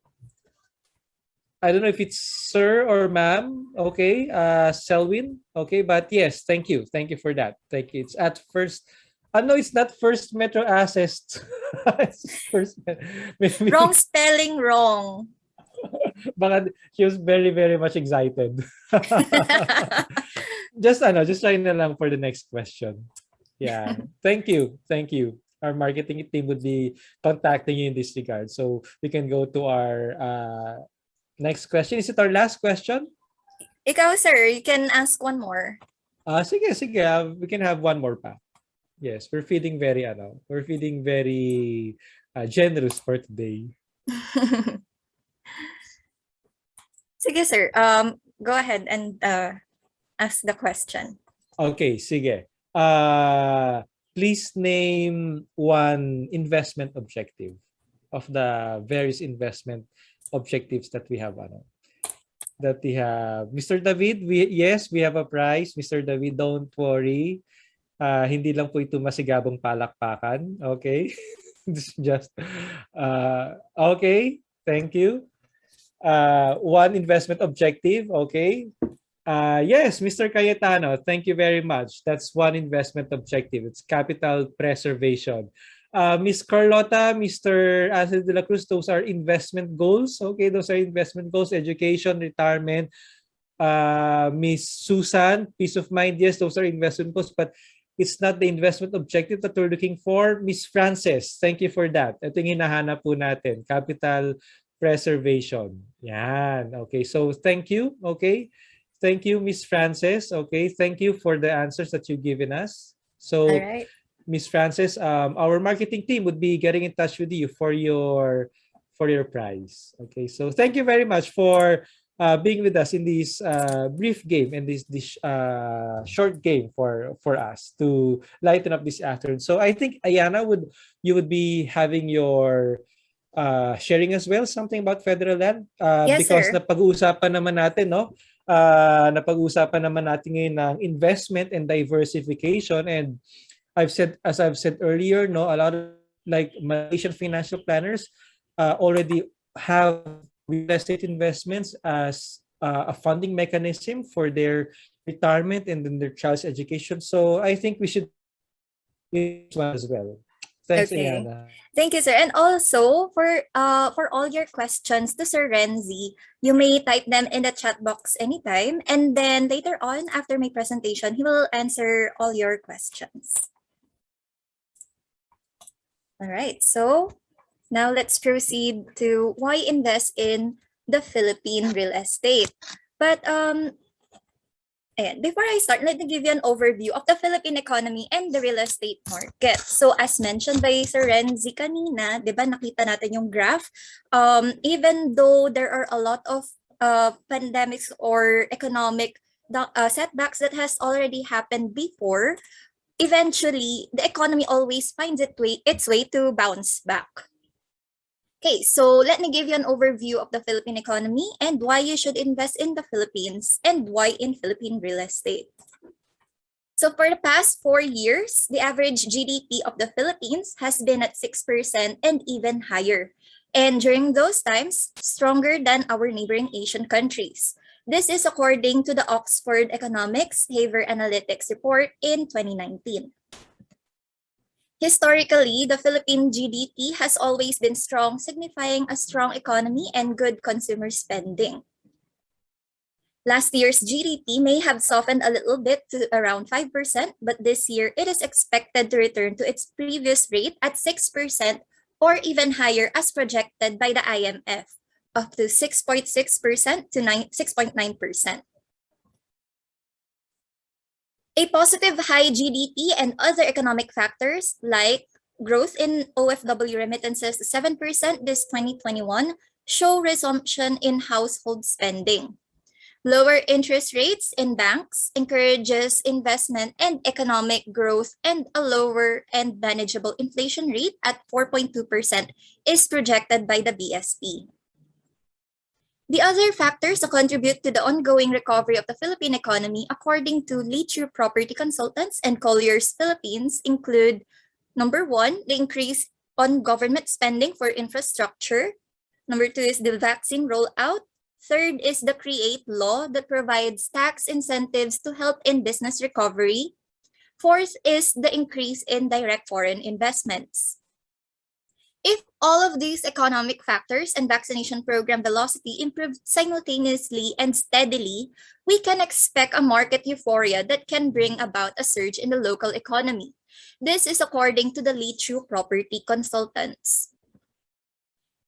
don't know if it's sir or ma'am. Okay, Selwyn. Okay, but yes, thank you for that. Thank you. It's at first. No, it's not First Metro Assets. It's first. Maybe, Wrong spelling, wrong. baka she was very, very much excited. just try na lang for the next question. Yeah. Thank you. Our marketing team would be contacting you in this regard. So we can go to our next question. Is it our last question? Ikaw, sir, you can ask one more. Sige. We can have one more pa. Yes, we're feeling very generous for today. Sige, sir. Go ahead and ask the question. Okay, sige. Please name one investment objective of the various investment objectives that we have. Mr. David, we have a prize. Mr. David, don't worry. Hindi lang po ito masigabong palakpakan. Okay? Just okay. Thank you. One investment objective. Okay. Yes, Mr. Cayetano, thank you very much. That's one investment objective. It's capital preservation. Miss Carlota, Mr. Acid de la Cruz, those are investment goals. Okay, those are investment goals, education, retirement. Miss Susan, peace of mind. Yes, those are investment goals, but it's not the investment objective that we're looking for. Miss Frances, thank you for that. Ito yung hinahanap po natin, capital preservation. Yan. Okay, so thank you. Okay. Thank you, Miss Frances. Okay, thank you for the answers that you've given us. So All right. Miss Frances, our marketing team would be getting in touch with you for your prize. Okay, so thank you very much for being with us in this brief game and this short game for us to lighten up this afternoon. So I think Ayana would be having your sharing as well something about federal land Yes, because sir. napag-uusapan naman natin, no? Napag-uusapan naman natin ngayon ng investment and diversification, and as I've said earlier, no, a lot of like Malaysian financial planners already have real estate investments as a funding mechanism for their retirement and then their child's education. So I think we should use this one as well. Thanks, Okay. Ayana. Thank you, sir. And also for all your questions to Sir Renzi, you may type them in the chat box anytime. And then later on, after my presentation, he will answer all your questions. All right. So now let's proceed to why invest in the Philippine real estate. But ayan, before I start, let me give you an overview of the Philippine economy and the real estate market. So as mentioned by Sir Renzi kanina, di ba nakita natin yung graph, even though there are a lot of pandemics or economic setbacks that has already happened before, eventually the economy always finds its way to bounce back. Okay, so let me give you an overview of the Philippine economy and why you should invest in the Philippines and why in Philippine real estate. So for the past 4 years, the average GDP of the Philippines has been at 6% and even higher. And during those times, stronger than our neighboring Asian countries. This is according to the Oxford Economics Haver Analytics report in 2019. Historically, the Philippine GDP has always been strong, signifying a strong economy and good consumer spending. Last year's GDP may have softened a little bit to around 5%, but this year it is expected to return to its previous rate at 6% or even higher as projected by the IMF, up to 6.6% to 6.9%. A positive high GDP and other economic factors like growth in OFW remittances to 7% this 2021 show resumption in household spending. Lower interest rates in banks encourages investment and economic growth, and a lower and manageable inflation rate at 4.2% is projected by the BSP. The other factors that contribute to the ongoing recovery of the Philippine economy, according to Leach Property Consultants and Colliers Philippines, include number 1, the increase on government spending for infrastructure. Number 2 is the vaccine rollout. Third is the CREATE law that provides tax incentives to help in business recovery. Fourth is the increase in direct foreign investments. If all of these economic factors and vaccination program velocity improve simultaneously and steadily, we can expect a market euphoria that can bring about a surge in the local economy. This is according to the Leach Property Consultants.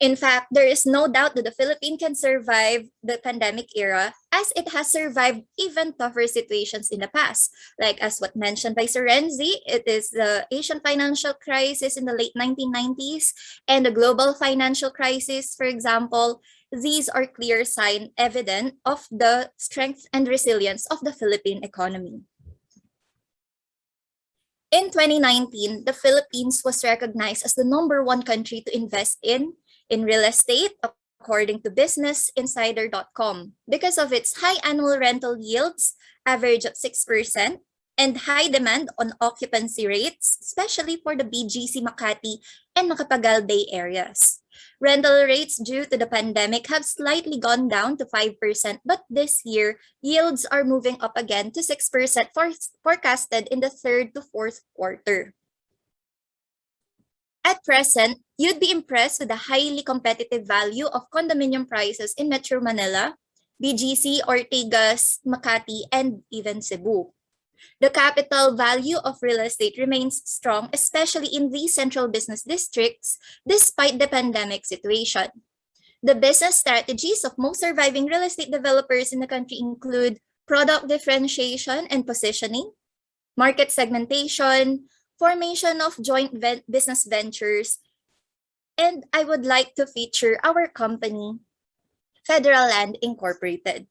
In fact, there is no doubt that the Philippines can survive the pandemic era as it has survived even tougher situations in the past. Like as what mentioned by Sir Renzi, it is the Asian financial crisis in the late 1990s and the global financial crisis, for example. These are clear sign evident of the strength and resilience of the Philippine economy. In 2019, the Philippines was recognized as the #1 country to invest in real estate, according to businessinsider.com, because of its high annual rental yields, average of 6%, and high demand on occupancy rates, especially for the BGC Makati and Macapagal Bay areas. Rental rates due to the pandemic have slightly gone down to 5%, but this year, yields are moving up again to 6% forecasted in the third to fourth quarter. At present, you'd be impressed with the highly competitive value of condominium prices in Metro Manila, BGC, Ortigas, Makati, and even Cebu. The capital value of real estate remains strong, especially in these central business districts, despite the pandemic situation. The business strategies of most surviving real estate developers in the country include product differentiation and positioning, market segmentation, formation of joint business ventures, and I would like to feature our company, Federal Land Incorporated.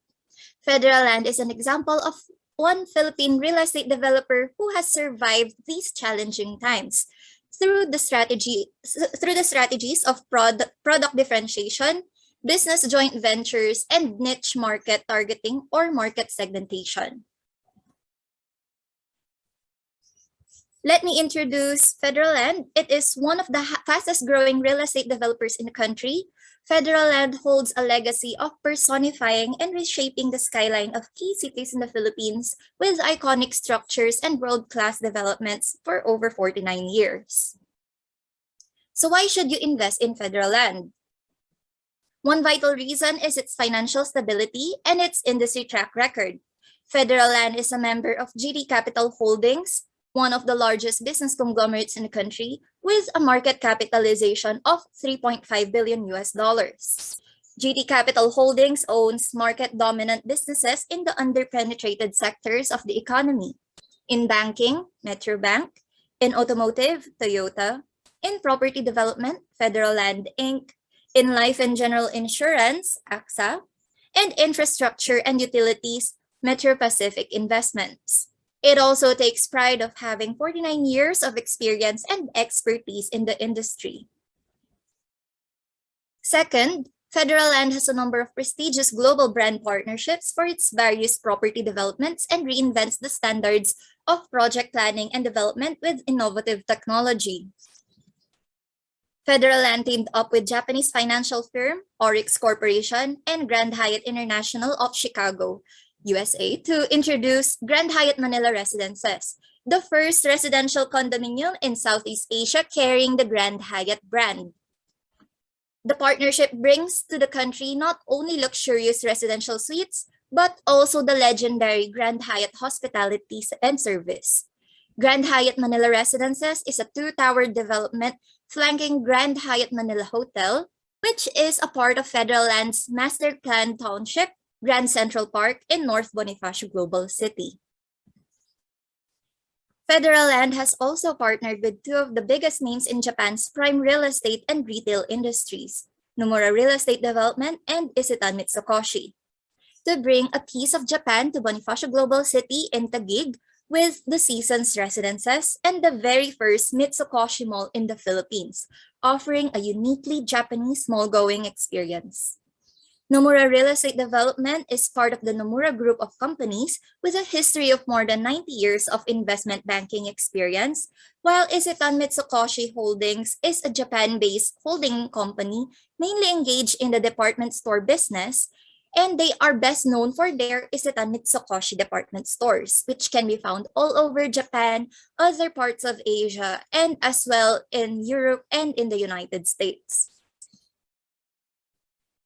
Federal Land is an example of one Philippine real estate developer who has survived these challenging times through the strategies of product differentiation, business joint ventures, and niche market targeting or market segmentation. Let me introduce Federal Land. It is one of the fastest growing real estate developers in the country. Federal Land holds a legacy of personifying and reshaping the skyline of key cities in the Philippines with iconic structures and world-class developments for over 49 years. So why should you invest in Federal Land? One vital reason is its financial stability and its industry track record. Federal Land is a member of GD Capital Holdings, one of the largest business conglomerates in the country, with a market capitalization of $3.5 billion. GD Capital Holdings owns market-dominant businesses in the underpenetrated sectors of the economy. In banking, Metrobank; in automotive, Toyota; in property development, Federal Land Inc.; in life and general insurance, AXA; and infrastructure and utilities, Metro Pacific Investments. It also takes pride of having 49 years of experience and expertise in the industry. Second, Federal Land has a number of prestigious global brand partnerships for its various property developments and reinvents the standards of project planning and development with innovative technology. Federal Land teamed up with Japanese financial firm Orix Corporation and Grand Hyatt International of Chicago, USA, to introduce Grand Hyatt Manila Residences, the first residential condominium in Southeast Asia carrying the Grand Hyatt brand. The partnership brings to the country not only luxurious residential suites, but also the legendary Grand Hyatt hospitality and service. Grand Hyatt Manila Residences is a two-tower development flanking Grand Hyatt Manila Hotel, which is a part of Federal Land's master plan township, Grand Central Park in North Bonifacio Global City. Federal Land has also partnered with two of the biggest names in Japan's prime real estate and retail industries, Nomura Real Estate Development and Isetan Mitsukoshi, to bring a piece of Japan to Bonifacio Global City in Taguig with the Seasons Residences and the very first Mitsukoshi Mall in the Philippines, offering a uniquely Japanese mall-going experience. Nomura Real Estate Development is part of the Nomura Group of companies with a history of more than 90 years of investment banking experience, while Isetan Mitsukoshi Holdings is a Japan-based holding company mainly engaged in the department store business, and they are best known for their Isetan Mitsukoshi department stores, which can be found all over Japan, other parts of Asia, and as well in Europe and in the United States.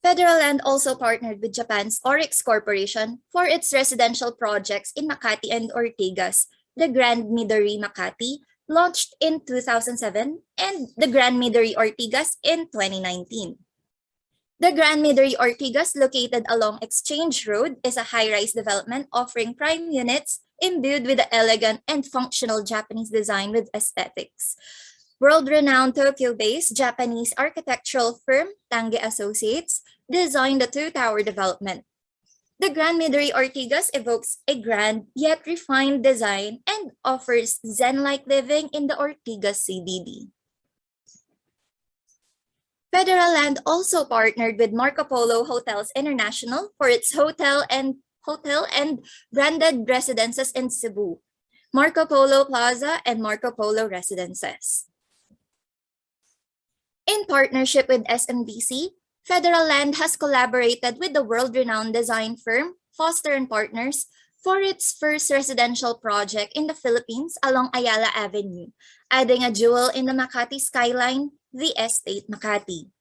Federal Land also partnered with Japan's Orix Corporation for its residential projects in Makati and Ortigas, the Grand Midori Makati, launched in 2007, and the Grand Midori Ortigas in 2019. The Grand Midori Ortigas, located along Exchange Road, is a high-rise development offering prime units imbued with the elegant and functional Japanese design with aesthetics. World-renowned Tokyo-based Japanese architectural firm Tange Associates designed the two-tower development. The Grand Midori Ortigas evokes a grand yet refined design and offers zen-like living in the Ortigas CBD. Federal Land also partnered with Marco Polo Hotels International for its hotel and branded residences in Cebu, Marco Polo Plaza and Marco Polo Residences. In partnership with SMBC, Federal Land has collaborated with the world-renowned design firm Foster & Partners for its first residential project in the Philippines along Ayala Avenue, adding a jewel in the Makati skyline, the Estate Makati.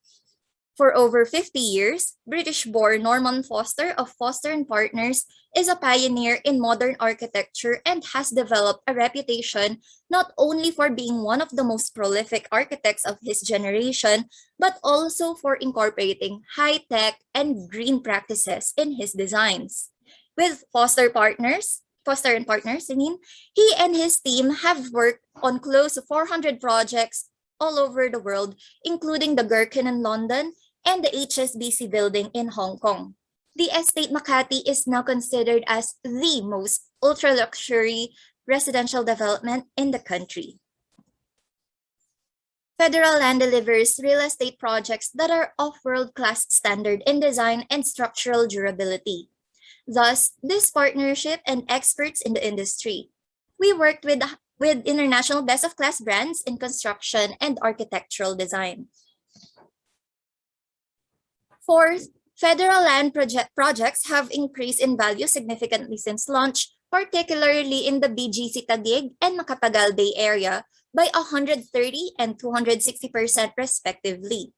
For over 50 years, British-born Norman Foster of Foster & Partners is a pioneer in modern architecture and has developed a reputation not only for being one of the most prolific architects of his generation, but also for incorporating high-tech and green practices in his designs. With Foster Partners, Foster and Partners, I mean, he and his team have worked on close to 400 projects all over the world, including the Gherkin in London and the HSBC building in Hong Kong. The estate Makati is now considered as the most ultra-luxury residential development in the country. Federal Land delivers real estate projects that are of world-class standard in design and structural durability. Thus, this partnership and experts in the industry. We worked with international best-of-class brands in construction and architectural design. Fourth, federal land projects have increased in value significantly since launch, particularly in the BGC Taguig and Macapagal Bay area, by 130 and 260% respectively.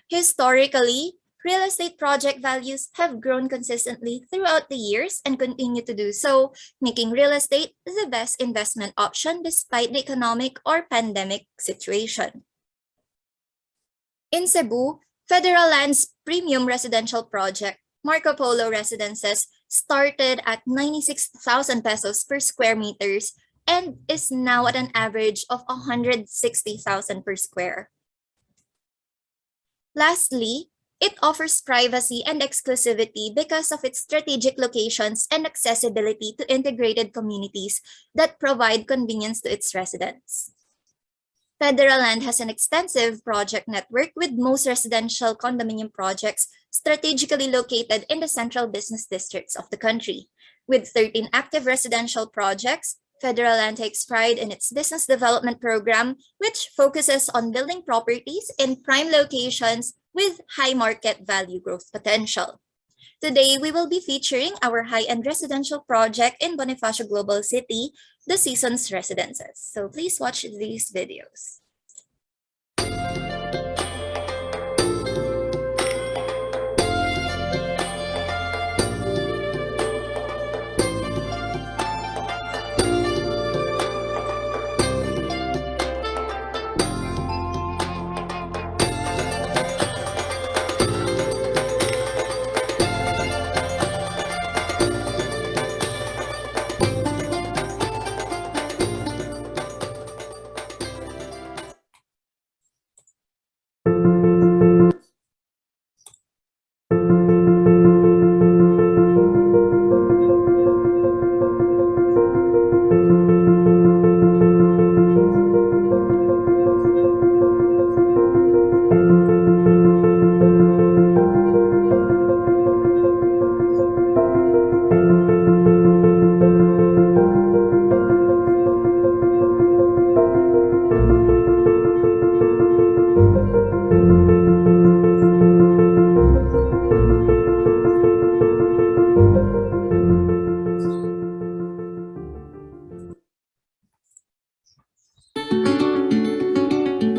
Historically, real estate project values have grown consistently throughout the years and continue to do so, making real estate the best investment option despite the economic or pandemic situation. In Cebu, Federal Land's premium residential project, Marco Polo Residences, started at 96,000 pesos per square meters and is now at an average of 160,000 per square. Lastly, it offers privacy and exclusivity because of its strategic locations and accessibility to integrated communities that provide convenience to its residents. Federal Land has an extensive project network with most residential condominium projects strategically located in the central business districts of the country. With 13 active residential projects, Federal Land takes pride in its business development program, which focuses on building properties in prime locations with high market value growth potential. Today, we will be featuring our high-end residential project in Bonifacio Global City, the Seasons Residences. So please watch these videos.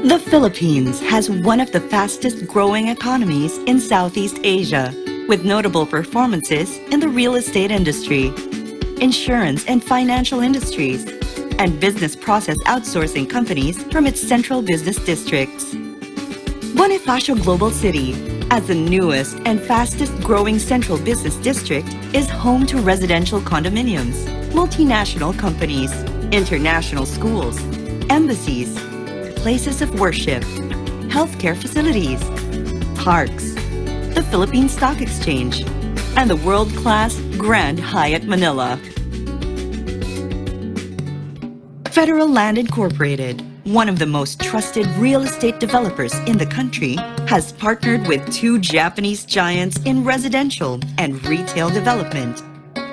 The Philippines has one of the fastest growing economies in Southeast Asia, with notable performances in the real estate industry, insurance and financial industries, and business process outsourcing companies from its central business districts. Bonifacio Global City, as the newest and fastest growing central business district, is home to residential condominiums, multinational companies, international schools, embassies, places of worship, healthcare facilities, parks, the Philippine Stock Exchange, and the world-class Grand Hyatt Manila. Federal Land Incorporated, one of the most trusted real estate developers in the country, has partnered with two Japanese giants in residential and retail development,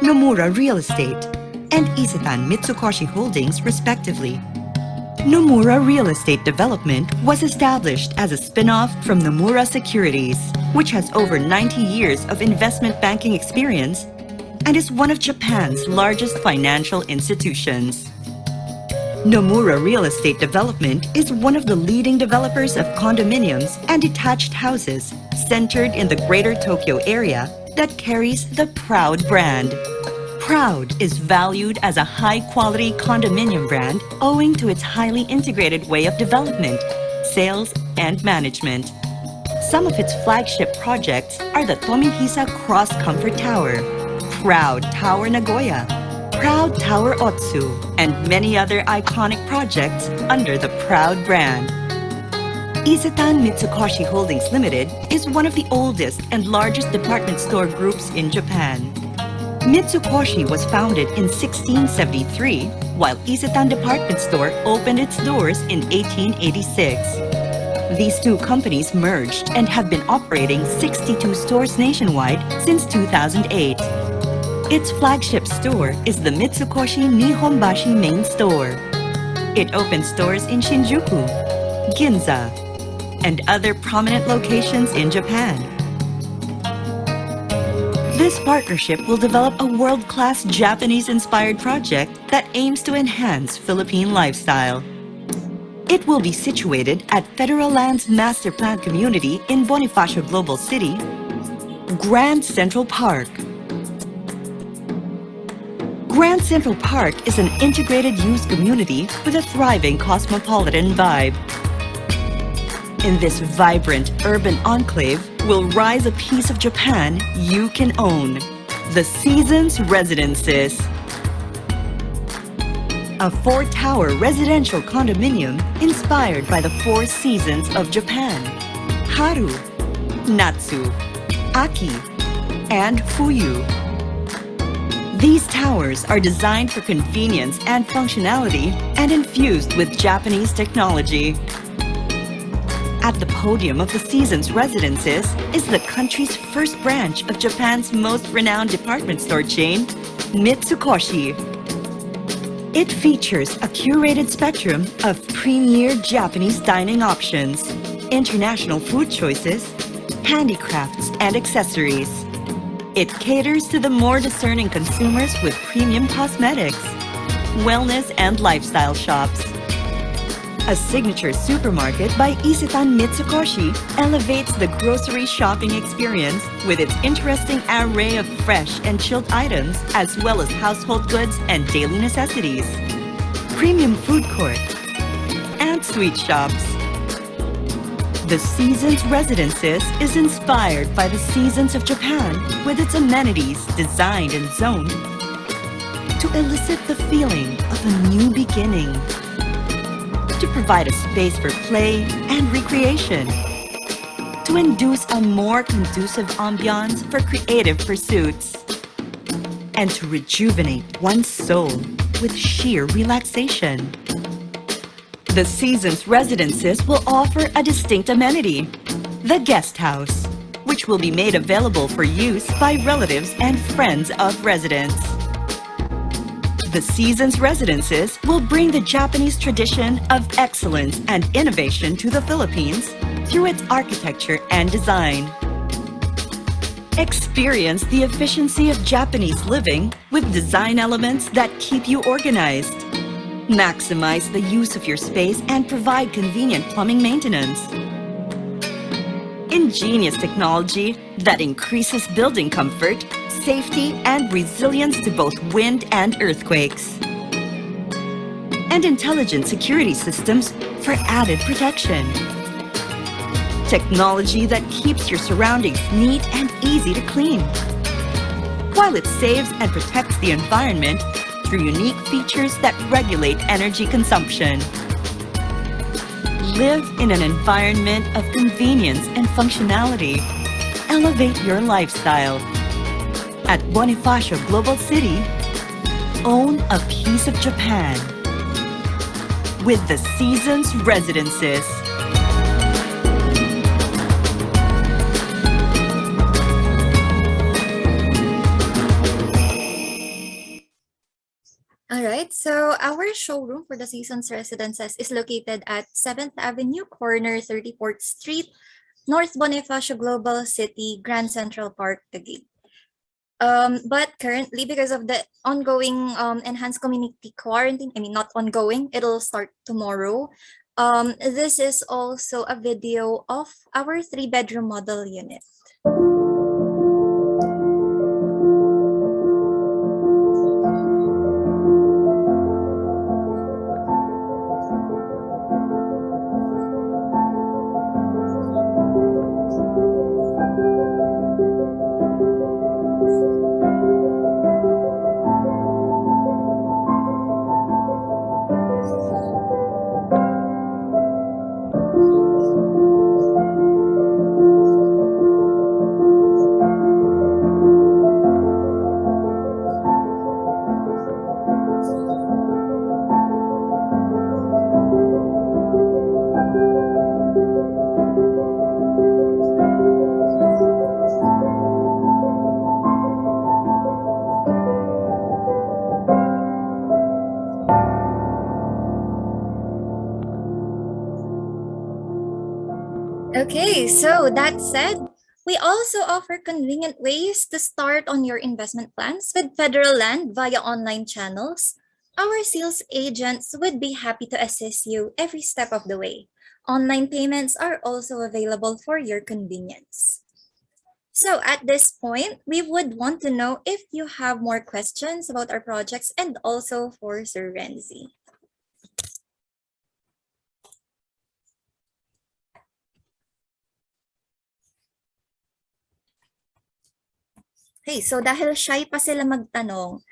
Nomura Real Estate and Isetan Mitsukoshi Holdings, respectively. Nomura Real Estate Development was established as a spin-off from Nomura Securities, which has over 90 years of investment banking experience and is one of Japan's largest financial institutions. Nomura Real Estate Development is one of the leading developers of condominiums and detached houses centered in the Greater Tokyo area that carries the Proud brand. Proud is valued as a high-quality condominium brand owing to its highly integrated way of development, sales, and management. Some of its flagship projects are the Tomihisa Cross Comfort Tower, Proud Tower Nagoya, Proud Tower Otsu, and many other iconic projects under the Proud brand. Isetan Mitsukoshi Holdings Limited is one of the oldest and largest department store groups in Japan. Mitsukoshi was founded in 1673, while Isetan Department Store opened its doors in 1886. These two companies merged and have been operating 62 stores nationwide since 2008. Its flagship store is the Mitsukoshi Nihonbashi main store. It opens stores in Shinjuku, Ginza, and other prominent locations in Japan. This partnership will develop a world-class Japanese-inspired project that aims to enhance Philippine lifestyle. It will be situated at Federal Land's master plan community in Bonifacio Global City, Grand Central Park. Grand Central Park is an integrated use community with a thriving cosmopolitan vibe. In this vibrant urban enclave will rise a piece of Japan you can own, the Seasons Residences. A four-tower residential condominium inspired by the four seasons of Japan: Haru, Natsu, Aki, and Fuyu. These towers are designed for convenience and functionality and infused with Japanese technology. At the podium of the Seasons Residences is the country's first branch of Japan's most renowned department store chain, Mitsukoshi. It features a curated spectrum of premier Japanese dining options, international food choices, handicrafts, and accessories. It caters to the more discerning consumers with premium cosmetics, wellness, and lifestyle shops. A signature supermarket by Isetan Mitsukoshi elevates the grocery shopping experience with its interesting array of fresh and chilled items, as well as household goods and daily necessities. Premium food court and sweet shops. The Seasons Residences is inspired by the seasons of Japan with its amenities designed and zoned to elicit the feeling of a new beginning, to provide a space for play and recreation, to induce a more conducive ambiance for creative pursuits, and to rejuvenate one's soul with sheer relaxation. The Seasons Residences will offer a distinct amenity, the guest house, which will be made available for use by relatives and friends of residents. The Seasons Residences will bring the Japanese tradition of excellence and innovation to the Philippines through its architecture and design. Experience the efficiency of Japanese living with design elements that keep you organized. Maximize the use of your space and provide convenient plumbing maintenance. Ingenious technology that increases building comfort, safety, and resilience to both wind and earthquakes. And intelligent security systems for added protection. Technology that keeps your surroundings neat and easy to clean, while it saves and protects the environment through unique features that regulate energy consumption. Live in an environment of convenience and functionality. Elevate your lifestyle. At Bonifacio Global City, own a piece of Japan with the Seasons Residences. All right, so our showroom for the Seasons Residences is located at 7th Avenue, corner 34th Street, North Bonifacio Global City, Grand Central Park, Taguig. But currently, because of the ongoing enhanced community quarantine, not ongoing, it'll start tomorrow. This is also a video of our 3-bedroom model unit. So that said, we also offer convenient ways to start on your investment plans with Federal Land via online channels. Our sales agents would be happy to assist you every step of the way. Online payments are also available for your convenience. So at this point, we would want to know if you have more questions about our projects and also for Sir Renzi. Okay, so dahil shy pa sila magtanong,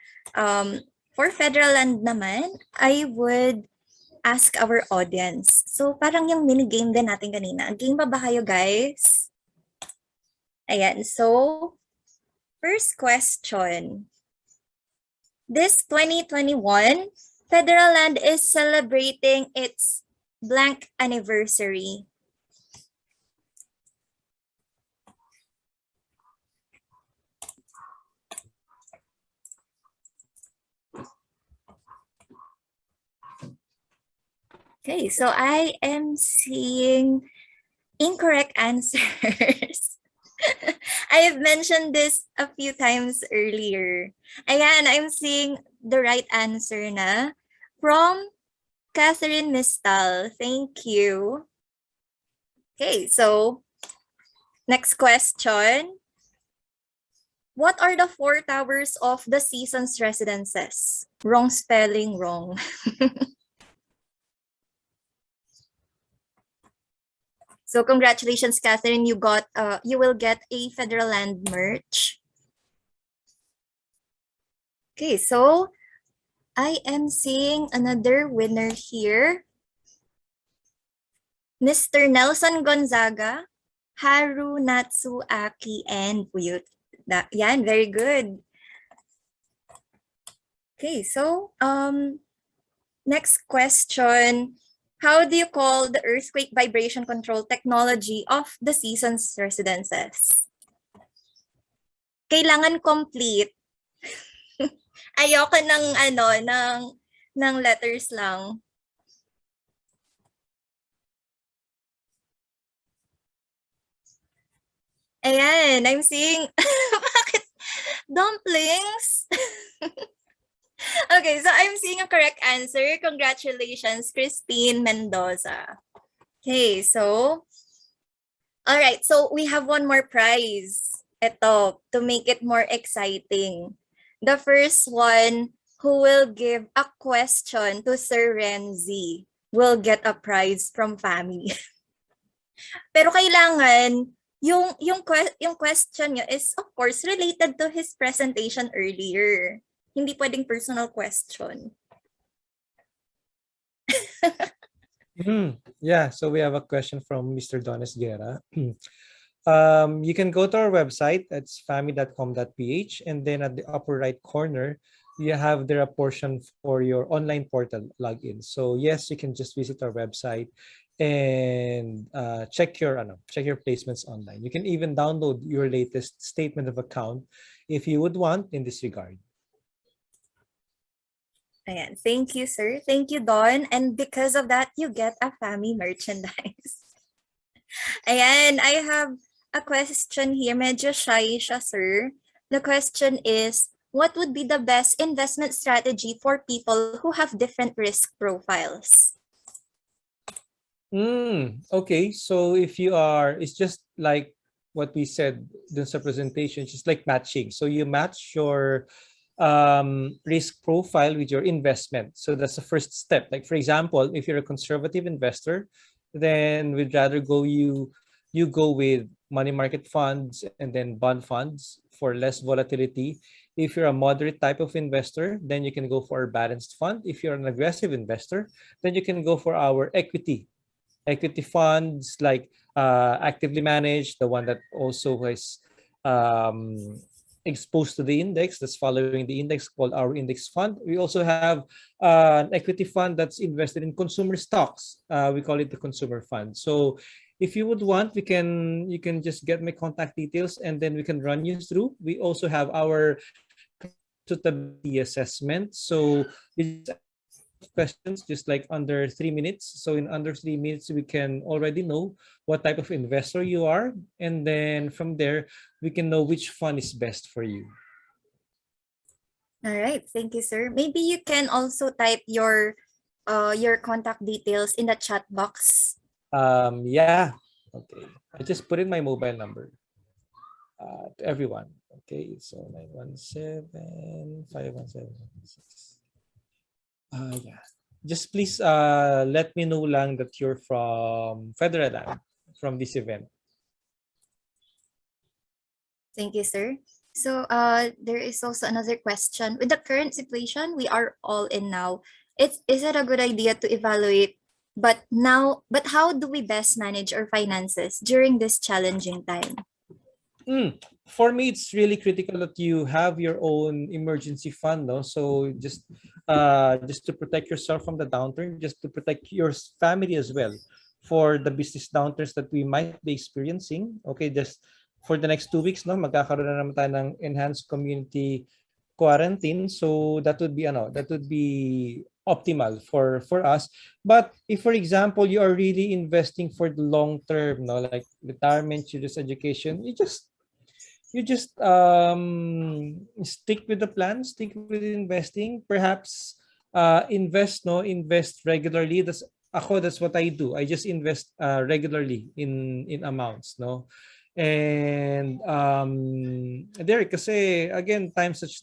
for Federal Land naman, I would ask our audience. So parang yung mini-game din natin kanina. Game pa ba kayo, guys? Ayan, so first question. This 2021, Federal Land is celebrating its blank anniversary. Okay, so I am seeing incorrect answers. I have mentioned this a few times earlier. Ayan, I'm seeing the right answer na from Catherine Mistal. Thank you. Okay, so next question. What are the 4 towers of the Seasons Residences? Wrong spelling, wrong. So congratulations, Catherine. You will get a Federal Land merch. Okay, so I am seeing another winner here. Mr. Nelson Gonzaga, Haru Natsuaki, and Puyut. Yan, very good. Okay, so next question. How do you call the earthquake vibration control technology of the Seasons Residences? Kailangan complete. Ayoko ng letters lang. Ayan, I'm seeing bakit dumplings? Okay, so I'm seeing a correct answer. Congratulations, Crispine Mendoza. Okay, so all right, so we have one more prize. Ito, to make it more exciting. The first one who will give a question to Sir Renzi will get a prize from family. Pero kailangan yung question niyo is of course related to his presentation earlier. Hindi pwedeng personal question. Yeah, so we have a question from Mr. Donis Guerra. You can go to our website, it's family.com.ph, and then at the upper right corner, you have there a portion for your online portal login. So yes, you can just visit our website and check your placements online. You can even download your latest statement of account if you would want in this regard. Ayan. Thank you, sir. Thank you, Don. And because of that, you get a family merchandise. Ayan, I have a question here. Medyo shy siya, sir. The question is, what would be the best investment strategy for people who have different risk profiles? Okay, so if you are, it's just like what we said in the presentation, just like matching. So you match your risk profile with your investment. So that's the first step. Like for example, if you're a conservative investor, then we'd rather you go with money market funds and then bond funds for less volatility. If you're a moderate type of investor, then you can go for a balanced fund. If you're an aggressive investor, then you can go for our equity funds, like actively managed, the one that also is exposed to the index, that's following the index, called our index fund. We also have an equity fund that's invested in consumer stocks. We call it the consumer fund. So if you would want, you can just get my contact details and then we can run you through. We also have our suitability assessment. So you just questions, just like under 3 minutes. So in under 3 minutes, we can already know what type of investor you are. And then from there, we can know which fund is best for you. All right, thank you, sir. Maybe you can also type your contact details in the chat box. Yeah. Okay. I just put in my mobile number to everyone. Okay. So 917-517-6. Yeah. Just please let me know lang that you're from Federal Land, from this event. Thank you, sir. So there is also another question. With the current situation we are all in now, is it a good idea to evaluate, but how do we best manage our finances during this challenging time? For me, it's really critical that you have your own emergency fund, no? So just to protect yourself from the downturn, just to protect your family as well for the business downturns that we might be experiencing. Okay, just for the next 2 weeks, no, magkakaroon na naman tayo ng enhanced community quarantine. So that would be optimal for us. But if, for example, you are really investing for the long term, no, like retirement, children's education, you just stick with the plan, stick with investing, perhaps invest regularly. That's what I do. I just invest regularly in amounts, no. And there, kasi again, times such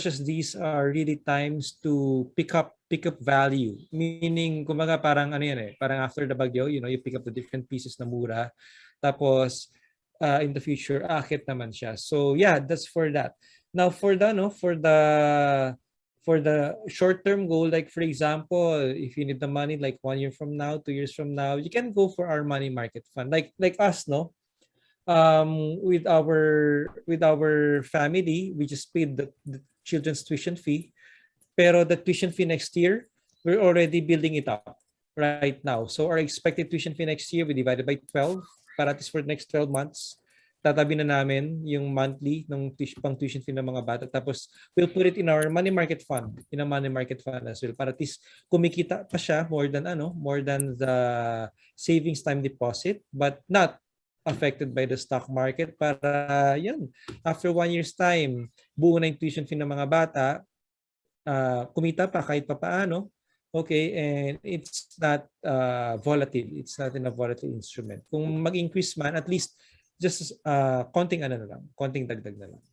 as these are really times to pick up value, meaning kumbaga parang ano yan parang after the bagyo, you pick up the different pieces na mura, tapos in the future akit naman siya. So yeah, that's for that. Now for the short-term goal, like for example, if you need the money like 1 year from now, 2 years from now, you can go for our money market fund, like us, no. With our family, we just paid the children's tuition fee, pero the tuition fee next year, we're already building it up right now. So our expected tuition fee next year, we divided by 12, para at least for the next 12 months, tatabi na namin yung monthly ng pang tuition fee ng mga bata. Tapos we'll put it in our money market fund, as well, para at least kumikita pa siya more than the savings time deposit, but not affected by the stock market, para yan, after 1 year's time, buo na yung tuition fee ng mga bata, kumita pa kahit pa paano, okay, and it's not volatile. It's not in a volatile instrument. Kung mag-increase man, at least just konting dagdag na lang.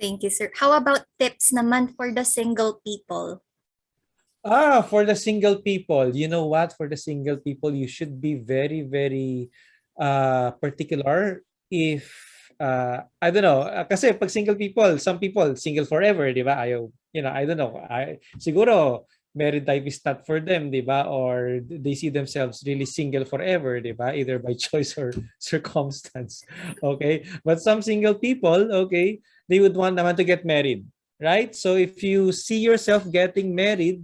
Thank you, sir. How about tips naman for the single people? For the single people, you know what? For the single people, you should be very, very particular. If I don't know, kasi pag single people, some people single forever, di ba? Ayaw, I don't know. Siguro married life is not for them, di ba? Or they see themselves really single forever, di ba? Either by choice or circumstance. Okay? But some single people, okay, they would want naman to get married, right? So if you see yourself getting married,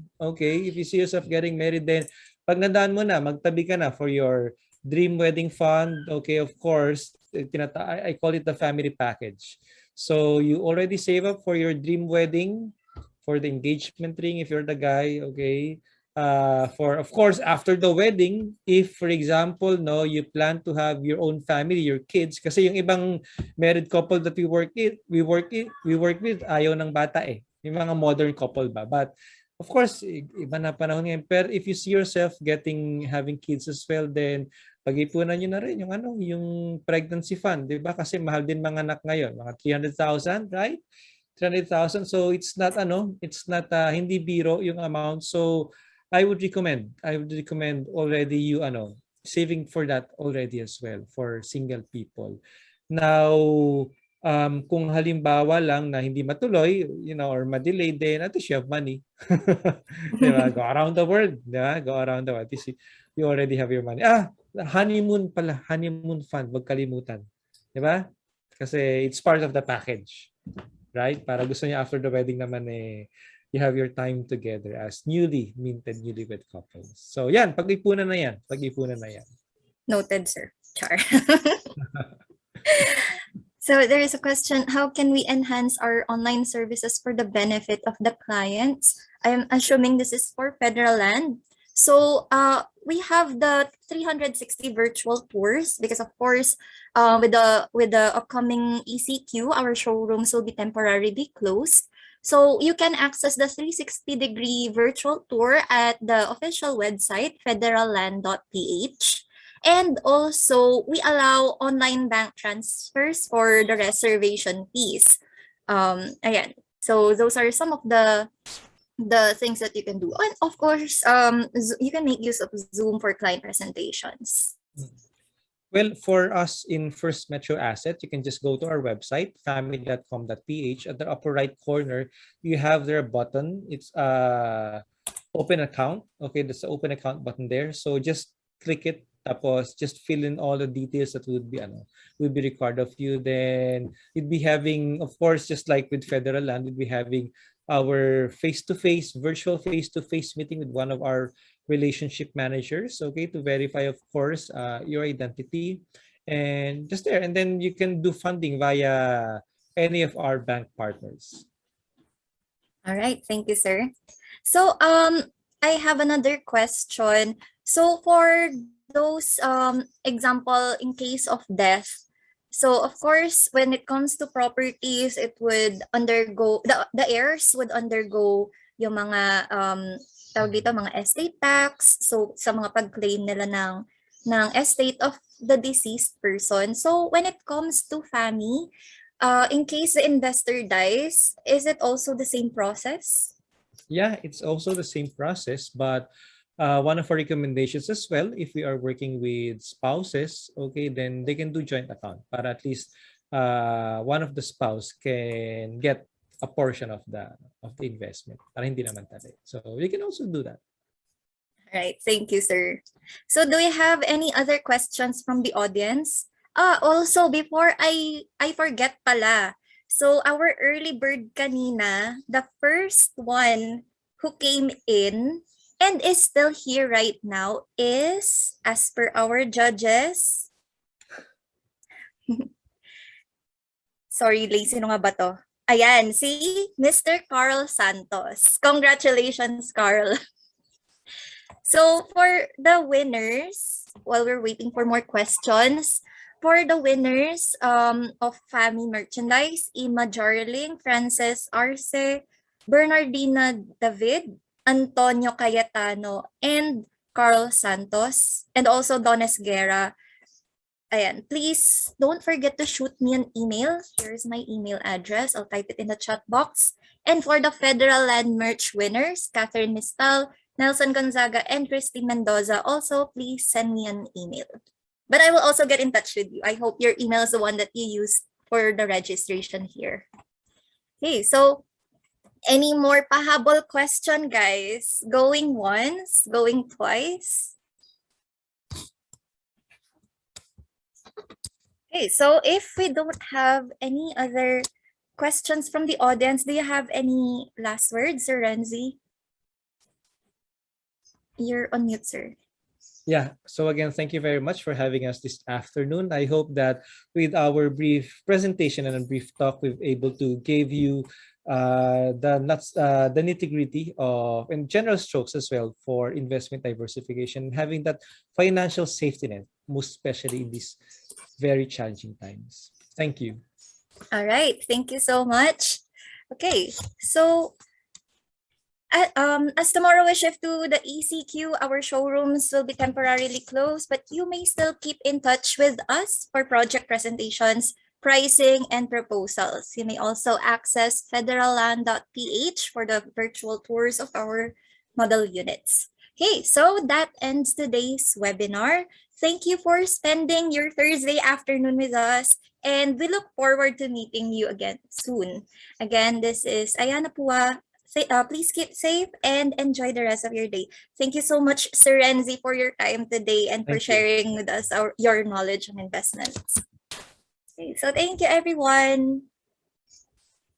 then pag nandaan mo na, magtabi ka na for your dream wedding fund, okay, of course, I call it the family package. So you already save up for your dream wedding, for the engagement ring if you're the guy, okay. For, of course, after the wedding, if for example, no, you plan to have your own family, your kids, kasi yung ibang married couple that we work with, ayaw ng bata yung mga modern couple ba. But of course, iba na panahon ngayon. Pero if you see yourself having kids as well, then pag-ipunan nyo na rin yung pregnancy fund, di ba? Kasi mahal din mga anak ngayon, mga 300,000, right? 300,000. So it's not hindi biro yung amount. So I would recommend already you saving for that already as well for single people. Now, kung halimbawa lang na hindi matuloy, or ma-delay, then at least you have money. Diba? Go around the world. Diba? Go around the world. At least you already have your money. Honeymoon fund, wag kalimutan. Diba? Kasi it's part of the package. Right? Para gusto niya after the wedding naman you have your time together as newlywed couples. So yan, pag-ipunan na yan. Noted, sir. Char. So there is a question, how can we enhance our online services for the benefit of the clients I'm assuming this is for federal land. So we have the 360 virtual tours because of course with the upcoming ECQ, our showrooms will be temporarily closed. So you can access the 360-degree virtual tour at the official website federalland.ph. And also, we allow online bank transfers for the reservation fees. Again, so those are some of the things that you can do. And of course, you can make use of Zoom for client presentations. Well, for us in First Metro Asset, you can just go to our website, family.com.ph. At the upper right corner, you have their button. It's open account. Okay, there's the open account button there. So just click it. Tapos just fill in all the details that would be required of you. Then you'd be having, of course, just like with Federal Land, we'd be having our face-to-face, virtual face-to-face meeting with one of our relationship managers, okay, to verify, of course, your identity, and just there. And then you can do funding via any of our bank partners. All right, thank you, sir. So I have another question. So for those example in case of death, so of course when it comes to properties, it would undergo the heirs would undergo yung mga tawag dito, mga estate tax. So sa mga pag-claim nila ng estate of the deceased person. So when it comes to family, in case the investor dies, is it also the same process? Yeah, it's also the same process, but one of our recommendations as well, if we are working with spouses, okay, then they can do joint account, but at least one of the spouse can get a portion of the investment. Para hindi naman tali. So we can also do that. All right, thank you, sir. So do we have any other questions from the audience? Also before I forget pala. So our early bird kanina, the first one who came in and is still here right now is, as per our judges, sorry, lazy nga ba to? Ayan, si Mr. Carl Santos. Congratulations, Carl. So for the winners, while we're waiting for more questions, for the winners of Family Merchandise, Ima Jarling, Frances Arce, Bernardina David, Antonio Cayetano, and Carl Santos, and also Dones Guerra. Ayan, please don't forget to shoot me an email. Here's my email address. I'll type it in the chat box. And for the Federal Land Merch winners, Catherine Mistal, Nelson Gonzaga, and Christy Mendoza, also please send me an email. But I will also get in touch with you. I hope your email is the one that you used for the registration here. Okay, so any more pahabol question, guys? Going once, going twice? Okay, so if we don't have any other questions from the audience, do you have any last words, Sir Renzi? You're on mute, sir. Yeah. So again, thank you very much for having us this afternoon. I hope that with our brief presentation and a brief talk, we've able to give you the nitty-gritty of and general strokes as well for investment diversification, having that financial safety net, most especially in these very challenging times. Thank you. All right. Thank you so much. Okay. So as tomorrow we shift to the ECQ, our showrooms will be temporarily closed, but you may still keep in touch with us for project presentations, pricing, and proposals. You may also access federalland.ph for the virtual tours of our model units. Okay, so that ends today's webinar. Thank you for spending your Thursday afternoon with us, and we look forward to meeting you again soon. Again, this is Ayana Pua. Please keep safe and enjoy the rest of your day. Thank you so much, Sir Renzi, for your time today and for sharing with us your knowledge on investments. Okay, so thank you, everyone.